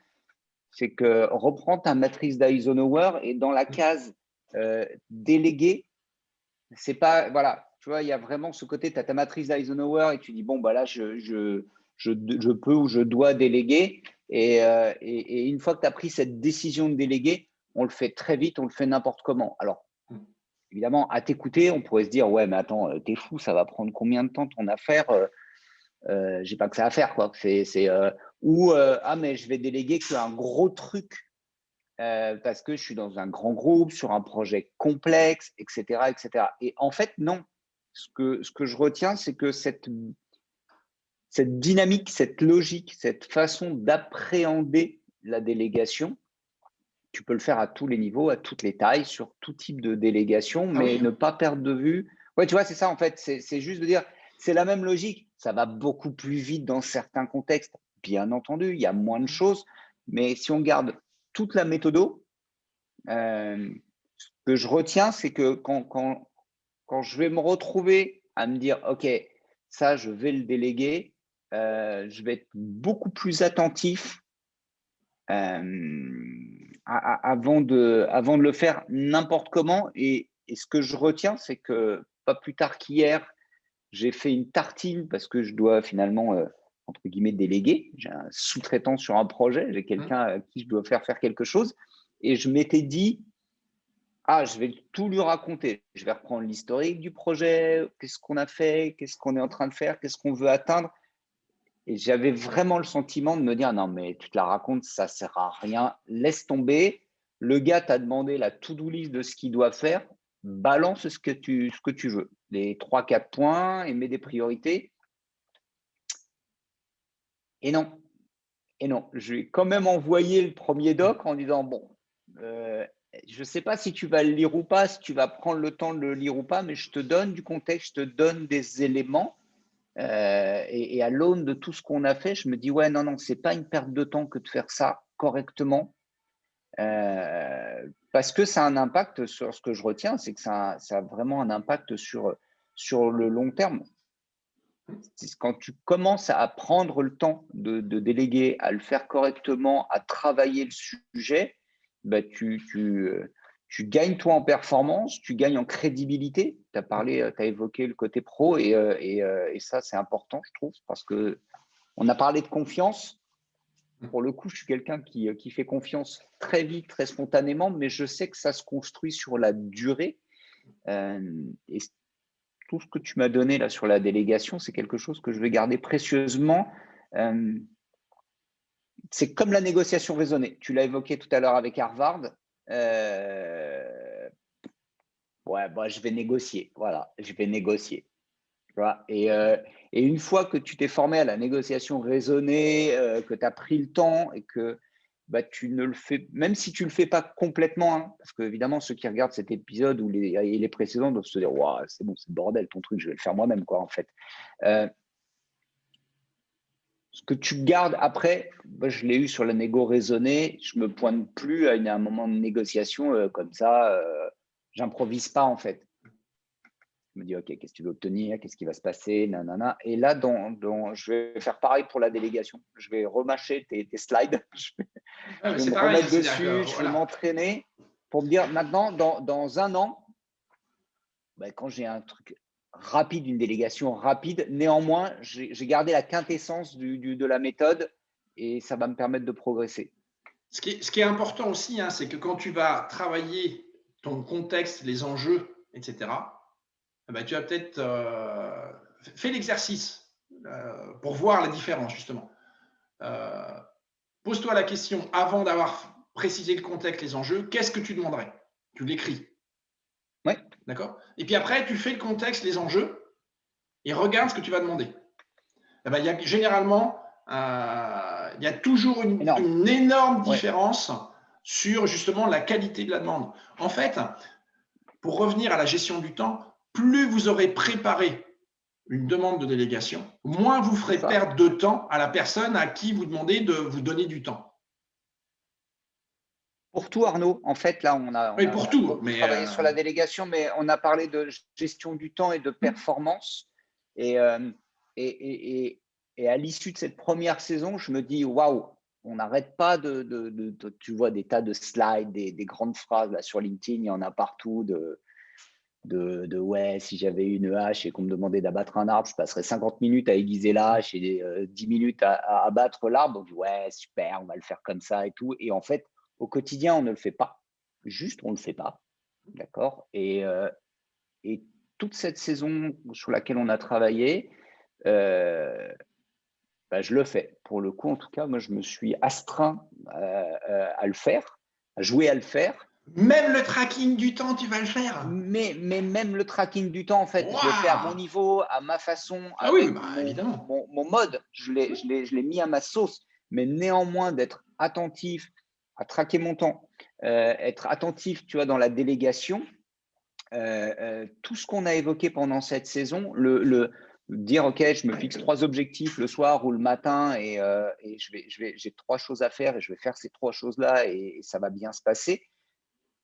c'est que reprends ta matrice d'Eisenhower et dans la case délégué, c'est pas, voilà, tu vois, il y a vraiment ce côté, tu as ta matrice d'Eisenhower et tu dis, bon, bah là, je peux ou je dois déléguer. Et une fois que tu as pris cette décision de déléguer, on le fait très vite, on le fait n'importe comment. Alors, évidemment, à t'écouter, on pourrait se dire, ouais, mais attends, t'es fou, ça va prendre combien de temps ton affaire j'ai pas que ça à faire, quoi. Ah, mais je vais déléguer qu'un gros truc parce que je suis dans un grand groupe, sur un projet complexe, etc., etc. Et en fait, non. Ce que je retiens, c'est que cette dynamique, cette logique, cette façon d'appréhender la délégation, tu peux le faire à tous les niveaux, à toutes les tailles, sur tout type de délégation, mais ne pas perdre de vue. Ouais, tu vois, c'est ça, en fait. C'est juste de dire, c'est la même logique. Ça va beaucoup plus vite dans certains contextes. Bien entendu, il y a moins de choses. Mais si on garde toute la méthodo, ce que je retiens, c'est que quand je vais me retrouver à me dire, OK, ça, je vais le déléguer, je vais être beaucoup plus attentif avant de le faire n'importe comment. Et ce que je retiens, c'est que pas plus tard qu'hier, j'ai fait une tartine parce que je dois finalement, entre guillemets, déléguer. J'ai un sous-traitant sur un projet, j'ai quelqu'un à qui je dois faire quelque chose. Et je m'étais dit, je vais tout lui raconter. Je vais reprendre l'historique du projet, qu'est-ce qu'on a fait, qu'est-ce qu'on est en train de faire, qu'est-ce qu'on veut atteindre. Et j'avais vraiment le sentiment de me dire, non, mais tu te la racontes, ça ne sert à rien, laisse tomber. Le gars t'a demandé la to-do list de ce qu'il doit faire, balance ce que tu veux. Les 3-4 points et mets des priorités. Et non, je vais quand même envoyer le premier doc en disant, bon, je ne sais pas si tu vas le lire ou pas, si tu vas prendre le temps de le lire ou pas, mais je te donne du contexte, je te donne des éléments. Et à l'aune de tout ce qu'on a fait, je me dis, ouais, non, c'est pas une perte de temps que de faire ça correctement. Parce que ça a un impact sur ce que je retiens, c'est que ça a vraiment un impact sur le long terme. Quand tu commences à prendre le temps de déléguer, à le faire correctement, à travailler le sujet, bah, tu gagnes toi en performance, tu gagnes en crédibilité. Tu as évoqué le côté pro et ça, c'est important, je trouve, parce qu'on a parlé de confiance. Pour le coup, je suis quelqu'un qui fait confiance très vite, très spontanément, mais je sais que ça se construit sur la durée. Et tout ce que tu m'as donné là sur la délégation, c'est quelque chose que je vais garder précieusement. C'est comme la négociation raisonnée. Tu l'as évoqué tout à l'heure avec Harvard. Je vais négocier. Voilà, je vais négocier. Voilà. Et une fois que tu t'es formé à la négociation raisonnée, que tu as pris le temps et que tu ne le fais, même si tu ne le fais pas complètement, hein, parce qu'évidemment, ceux qui regardent cet épisode ou les précédents doivent se dire, waouh, c'est bon, c'est le bordel, ton truc, je vais le faire moi-même, quoi, en fait. Ce que tu gardes après, je l'ai eu sur la négo raisonnée, je ne me pointe plus à un moment de négociation comme ça, j'improvise pas, en fait. Je me dis, OK, qu'est-ce que tu veux obtenir? Qu'est-ce qui va se passer? Nanana. Et là, je vais faire pareil pour la délégation. Je vais remâcher tes slides. Je vais me remettre dessus. Je vais m'entraîner pour me dire maintenant, dans un an, quand j'ai un truc rapide, une délégation rapide, néanmoins, j'ai gardé la quintessence de la méthode et ça va me permettre de progresser. Ce qui est important aussi, hein, c'est que quand tu vas travailler ton contexte, les enjeux, etc., tu as peut-être fait l'exercice pour voir la différence, justement. pose-toi la question avant d'avoir précisé le contexte, les enjeux, qu'est-ce que tu demanderais? Tu l'écris, Ouais, d'accord? Et puis après, tu fais le contexte, les enjeux, et regarde ce que tu vas demander. Eh ben, il y a généralement, il y a toujours énorme. une énorme Ouais, différence sur justement la qualité de la demande. En fait, pour revenir à la gestion du temps, plus vous aurez préparé une demande de délégation, moins vous c'est ferez ça. perdre de temps à la personne à qui vous demandez de vous donner du temps. Pour tout, Arnaud, en fait, là, Oui, pour on a tout, beaucoup mais travaillé sur la délégation, mais on a parlé de gestion du temps et de performance. Et, euh, et, et, et, et à l'issue de cette première saison, je me dis, waouh, on n'arrête pas tu vois, des tas de slides, des grandes phrases là, sur LinkedIn, il y en a partout ouais, si j'avais une hache et qu'on me demandait d'abattre un arbre, je passerais 50 minutes à aiguiser la hache et 10 minutes à abattre l'arbre. Donc, ouais, super, on va le faire comme ça et tout. Et en fait, au quotidien, on ne le fait pas. Juste, on ne le fait pas. D'accord et toute cette saison sur laquelle on a travaillé, euh, bah, je le fais. Pour le coup, en tout cas, moi, je me suis astreint à le faire, à jouer à le faire. même le tracking du temps, tu vas le faire. Mais même le tracking du temps, en fait, je le fais à mon Waouh! niveau, à ma façon, Ah oui, oui, avec bah, évidemment. mon mode. Je l'ai mis à ma sauce. Mais néanmoins, d'être attentif à traquer mon temps, être attentif, tu vois, dans la délégation, tout ce qu'on a évoqué pendant cette saison, dire, OK, je me fixe 3 objectifs le soir ou le matin et j'ai 3 choses à faire et je vais faire ces 3 choses-là et ça va bien se passer.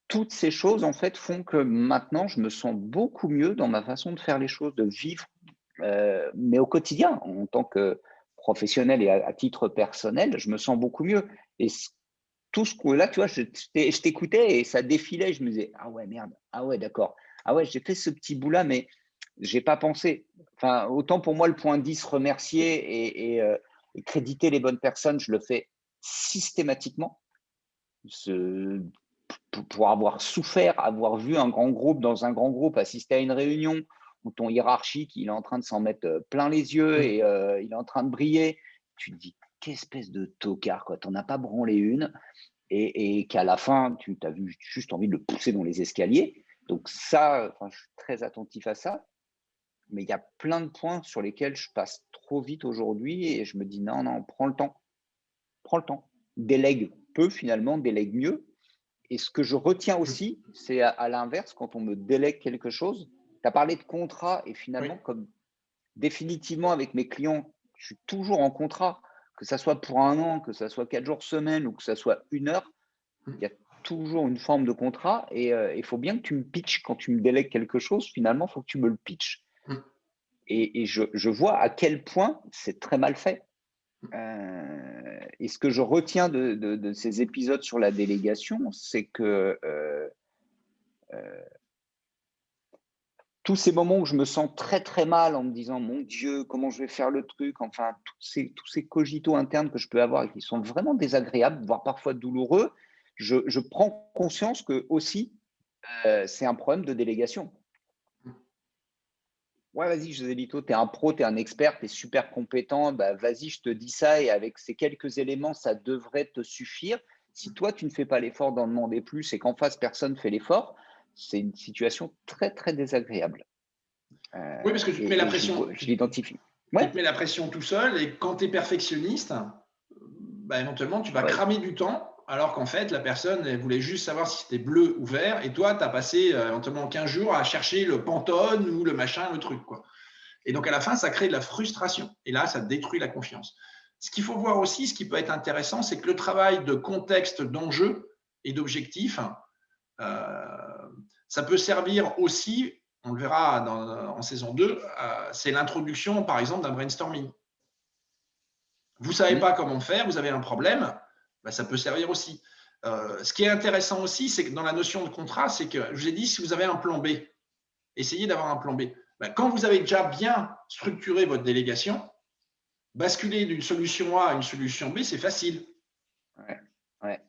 Toutes ces choses, en fait, font que maintenant, je me sens beaucoup mieux dans ma façon de faire les choses, de vivre, mais au quotidien, en tant que professionnel et à titre personnel, je me sens beaucoup mieux. Et tout ce que là, tu vois, je t'écoutais et ça défilait. Je me disais, ah ouais, merde, ah ouais, d'accord. Ah ouais, j'ai fait ce petit bout-là, mais j'ai pas pensé. Enfin, autant pour moi, le point 10, remercier et créditer les bonnes personnes, je le fais systématiquement. Ce, pour avoir souffert, avoir vu un grand groupe dans un grand groupe, assister à une réunion où ton hiérarchique, il est en train de s'en mettre plein les yeux et il est en train de briller, tu te dis, qu'espèce de tocard, quoi. T'en as pas branlé une et qu'à la fin, tu as vu juste envie de le pousser dans les escaliers. Donc ça, enfin, je suis très attentif à ça. Mais il y a plein de points sur lesquels je passe trop vite aujourd'hui et je me dis non, non, prends le temps, prends le temps. Délègue peu finalement, délègue mieux. Et ce que je retiens aussi, c'est à l'inverse, quand on me délègue quelque chose, tu as parlé de contrat et Oui. finalement, comme définitivement avec mes clients, je suis toujours en contrat, que ça soit pour un an, que ça soit 4 jours semaine ou que ça soit 1 heure, il y a toujours une forme de contrat et il faut bien que tu me pitches quand tu me délègues quelque chose, finalement, il faut que tu me le pitches. Et je vois à quel point c'est très mal fait. Et ce que je retiens de ces épisodes sur la délégation, c'est que tous ces moments où je me sens très très mal en me disant mon Dieu, comment je vais faire le truc, enfin tous ces cogitos internes que je peux avoir et qui sont vraiment désagréables, voire parfois douloureux, je prends conscience que aussi c'est un problème de délégation. Ouais, vas-y, Joselito, tu es un pro, tu es un expert, tu es super compétent, bah, vas-y, je te dis ça et avec ces quelques éléments, ça devrait te suffire. Si toi, tu ne fais pas l'effort d'en demander plus et qu'en face, personne ne fait l'effort, c'est une situation très, très désagréable. Oui, parce que tu te mets la Et pression, je l'identifie. tu Ouais, te mets la pression tout seul et quand tu es perfectionniste, bah, éventuellement, tu vas ouais, cramer du temps alors qu'en fait, la personne, elle voulait juste savoir si c'était bleu ou vert et toi, tu as passé éventuellement 15 jours à chercher le Pantone ou le machin, le truc, quoi. Et donc, à la fin, ça crée de la frustration. Et là, ça détruit la confiance. Ce qu'il faut voir aussi, ce qui peut être intéressant, c'est que le travail de contexte, d'enjeu et d'objectif, euh, ça peut servir aussi, on le verra en saison 2, c'est l'introduction, par exemple, d'un brainstorming. Vous ne savez pas comment faire, vous avez un problème, bah, ça peut servir aussi. Ce qui est intéressant aussi, c'est que dans la notion de contrat, c'est que je vous ai dit, si vous avez un plan B, essayez d'avoir un plan B. Bah, quand vous avez déjà bien structuré votre délégation, basculer d'une solution A à une solution B, c'est facile. ouais, ouais,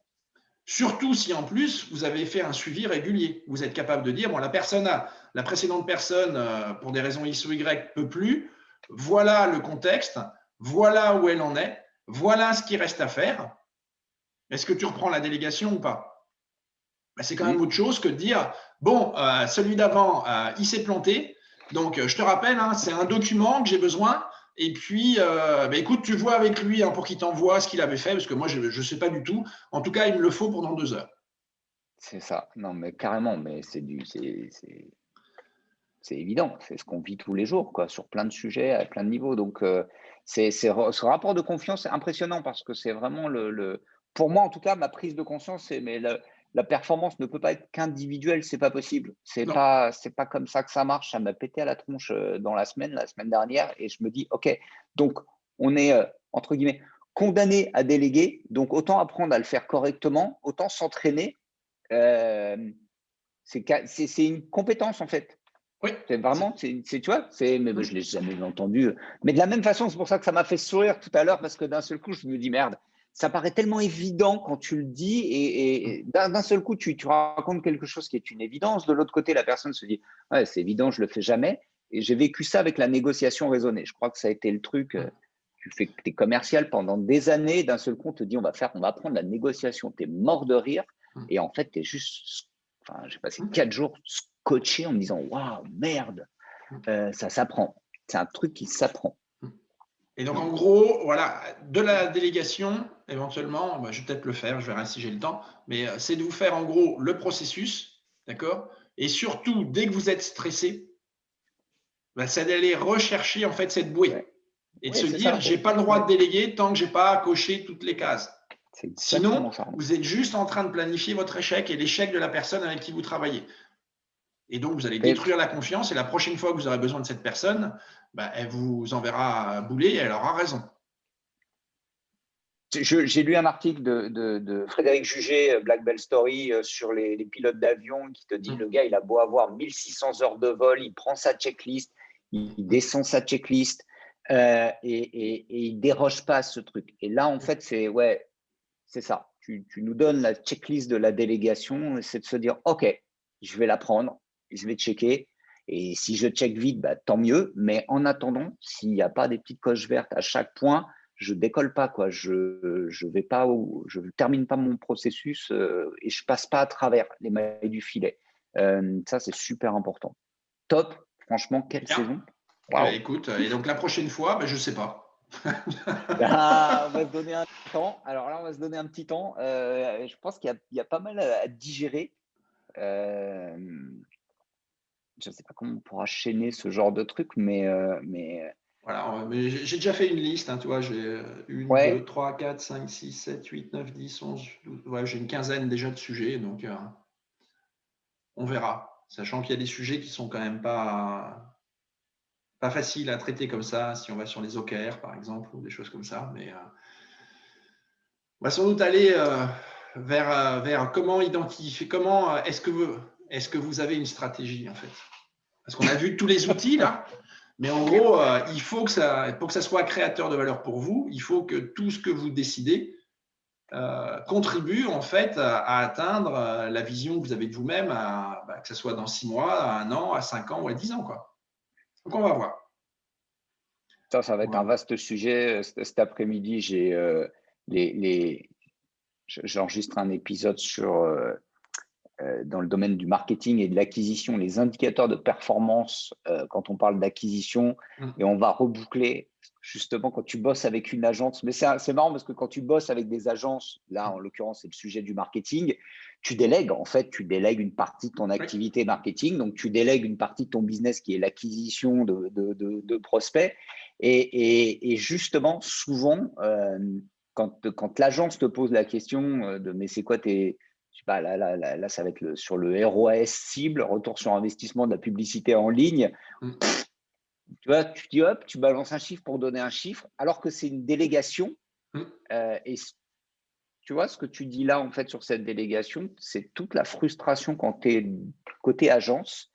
Surtout si en plus vous avez fait un suivi régulier. Vous êtes capable de dire, bon, la précédente personne, pour des raisons X ou Y, peut plus. Voilà le contexte, voilà où elle en est, voilà ce qui reste à faire. est-ce que tu reprends la délégation ou pas? Ben, c'est quand même Mhm. autre chose que de dire, bon, celui d'avant, il s'est planté, donc je te rappelle, hein, c'est un document que j'ai besoin, et puis, ben, écoute, tu vois avec lui hein, pour qu'il t'envoie ce qu'il avait fait, parce que moi, je ne sais pas du tout. En tout cas, il me le faut pendant 2 heures. C'est ça. Non, mais carrément, mais c'est évident. C'est ce qu'on vit tous les jours, quoi, sur plein de sujets, à plein de niveaux. Donc, ce rapport de confiance est impressionnant parce que c'est vraiment pour moi, en tout cas, ma prise de conscience, mais la performance ne peut pas être qu'individuelle, c'est pas possible. Non. C'est pas comme ça que ça marche. Ça m'a pété à la tronche dans la semaine dernière, et je me dis, OK, donc on est, entre guillemets, condamné à déléguer, donc autant apprendre à le faire correctement, autant s'entraîner. Euh, c'est une compétence, en fait. Oui. C'est vraiment, tu vois, mais je l'ai jamais entendu. Mais de la même façon, c'est pour ça que ça m'a fait sourire tout à l'heure, parce que d'un seul coup, je me dis, merde, ça paraît tellement évident quand tu le dis, et d'un seul coup, tu racontes quelque chose qui est une évidence. De l'autre côté, la personne se dit, ouais, c'est évident, je le fais jamais. Et j'ai vécu ça avec la négociation raisonnée. Je crois que ça a été le truc. Tu fais que tu es commercial pendant des années, d'un seul coup, on te dit, on va apprendre la négociation. Tu es mort de rire. Et en fait, tu es juste, enfin, j'ai passé 4 jours scotché en me disant, waouh, merde, ça s'apprend. C'est un truc qui s'apprend. Et donc, en gros, voilà, de la délégation, éventuellement, bah, je vais peut-être le faire, je verrai si j'ai le temps, mais c'est de vous faire en gros le processus, d'accord? Et surtout, dès que vous êtes stressé, bah, c'est d'aller rechercher en fait cette Ouais, bouée et de ouais, se c'est dire, ça. j'ai pas le droit Ouais. de déléguer tant que j'ai pas coché toutes les cases. C'est Sinon, exactement ça. vous êtes juste en train de planifier votre échec et l'échec de la personne avec qui vous travaillez. Et donc, vous allez Et détruire la confiance et la prochaine fois que vous aurez besoin de cette personne, bah, elle vous enverra bouler et elle aura raison. j'ai lu un article de Frédéric Jugé, Black Bell Story, sur les pilotes d'avion, qui te dit, le gars, il a beau avoir 1600 heures de vol, il prend sa checklist, il descend sa checklist, et il déroge pas à ce truc. Et là, en fait, c'est ça. Tu nous donnes la checklist de la délégation, et c'est de se dire, OK, je vais la prendre, je vais checker. Et si je check vite, bah, tant mieux. Mais en attendant, s'il n'y a pas des petites coches vertes à chaque point, je décolle pas, quoi. Je vais pas, je termine pas mon processus, et je passe pas à travers les mailles du filet. Ça, c'est super important. Top. Franchement, quelle Bien. saison. Eh ben, Waouh. écoute, et donc la prochaine fois, ben, je ne sais pas. Ah, on va se donner un temps. Alors là, on va se donner un petit temps. Je pense qu'il y a pas mal à digérer. Euh, je ne sais pas comment on pourra chaîner ce genre de truc, mais Voilà, mais j'ai déjà fait une liste, hein, tu vois, j'ai 1, 2, ouais, 3, 4, 5, 6, 7, 8, 9, 10, 11, 12, ouais, j'ai une quinzaine déjà de sujets, donc on verra. Sachant qu'il y a des sujets qui sont quand même pas faciles à traiter comme ça, si on va sur les OKR par exemple, ou des choses comme ça, mais on va sans doute aller vers comment identifier, comment est-ce que vous avez une stratégie en fait? Parce qu'on a vu tous les outils là, mais en gros, il faut pour que ça soit créateur de valeur pour vous, il faut que tout ce que vous décidez contribue en fait à atteindre la vision que vous avez de vous-même, que ce soit dans 6 mois, à 1 an, à 5 ans ou à 10 ans. Quoi. Donc on va voir. ça va être un Voilà. vaste sujet. Cet après-midi, les, les, j'enregistre un épisode dans le domaine du marketing et de l'acquisition, les indicateurs de performance quand on parle d'acquisition, et on va reboucler justement quand tu bosses avec une agence. Mais c'est marrant parce que quand tu bosses avec des agences, là en l'occurrence c'est le sujet du marketing, tu délègues une partie de ton Oui. activité marketing, donc tu délègues une partie de ton business qui est l'acquisition de prospects, et justement souvent quand l'agence te pose la question de mais c'est quoi je sais pas, là, ça va être sur le ROAS cible, retour sur investissement de la publicité en ligne. Tu vois, tu dis hop, tu balances un chiffre pour donner un chiffre, alors que c'est une délégation. Et tu vois, ce que tu dis là, en fait, sur cette délégation, c'est toute la frustration quand tu es côté agence,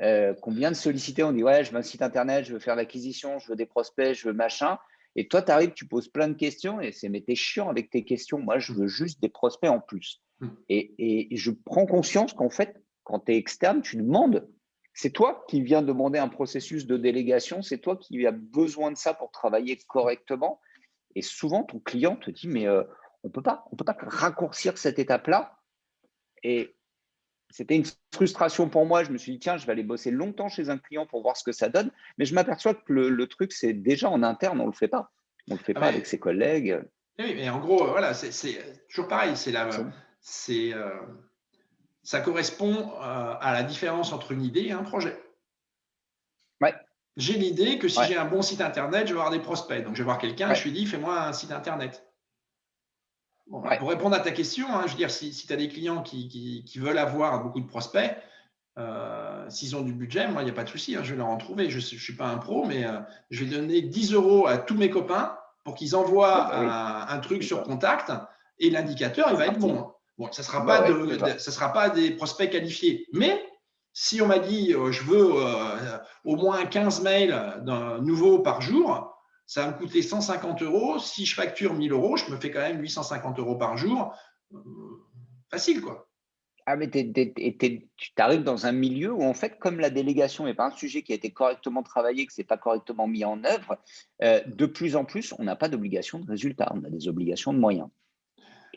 qu'on vient de solliciter. On dit, ouais, je veux un site internet, je veux faire l'acquisition, je veux des prospects, je veux machin. Et toi, tu arrives, tu poses plein de questions, et mais t'es chiant avec tes questions. Moi, je veux juste des prospects en plus. Et je prends conscience qu'en fait, quand tu es externe, tu demandes. C'est toi qui viens demander un processus de délégation, c'est toi qui as besoin de ça pour travailler correctement. Et souvent, ton client te dit, mais On peut pas raccourcir cette étape-là. Et c'était une frustration pour moi. Je me suis dit, tiens, je vais aller bosser longtemps chez un client pour voir ce que ça donne. Mais je m'aperçois que le truc, c'est déjà en interne, on ne le fait pas. On ne le fait Ah, pas avec ses collègues. oui, mais en gros, voilà, c'est toujours pareil. C'est, ça correspond à la différence entre une idée et un projet. Ouais, J'ai l'idée que si ouais, j'ai un bon site internet, je vais avoir des prospects. Donc, je vais voir quelqu'un et je ouais, lui dis, fais-moi un site internet. Bon, bah, ouais. pour répondre à ta question, hein, je veux dire, si tu as des clients qui veulent avoir beaucoup de prospects, s'ils ont du budget, moi, il n'y a pas de souci, hein, je vais leur en trouver. Je ne suis pas un pro, mais je vais donner 10 € à tous mes copains pour qu'ils envoient Bah oui, un truc c'est sur ça. contact et l'indicateur, il C'est va être bon, parti. hein. Bon, ça ne Bah ouais, c'est sera pas des prospects qualifiés. Mais si on m'a dit, je veux au moins 15 mails nouveaux par jour, ça va me coûter 150 €. Si je facture 1000 €, je me fais quand même 850 € par jour. Euh, Facile, quoi. Ah, mais tu arrives dans un milieu où, en fait, comme la délégation n'est pas un sujet qui a été correctement travaillé, que ce n'est pas correctement mis en œuvre, de plus en plus, on n'a pas d'obligation de résultat, on a des obligations de moyens.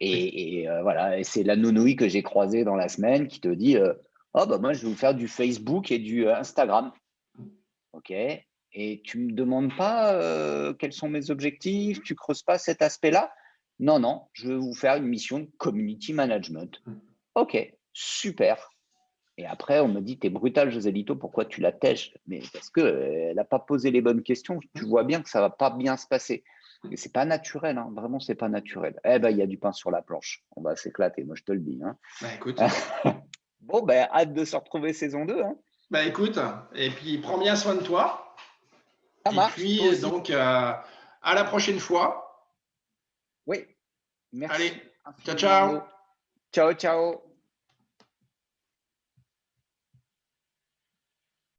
Oui. Voilà, et c'est la nounouille que j'ai croisée dans la semaine qui te dit oh, bah, moi, je vais vous faire du Facebook et du Instagram. OK. Et tu ne me demandes pas quels sont mes objectifs, tu ne creuses pas cet aspect-là. Non, non, je vais vous faire une mission de community management. OK, super. Et après, on me dit, t'es brutal, José Lito, pourquoi tu la tèches? Mais parce qu'elle n'a pas posé les bonnes questions. Tu vois bien que ça va pas bien se passer. Et c'est pas naturel, hein. Vraiment, c'est pas naturel. Eh ben, il y a du pain sur la planche. On va s'éclater, moi, je te le dis, hein. Bah, écoute. Bon, ben, hâte de se retrouver saison 2, hein. Bah écoute, et puis prends bien soin de toi. Ça Et marche, toi puis aussi. donc à la prochaine fois. Oui, Allez, merci ciao infiniment, ciao. Arnaud. Ciao, ciao.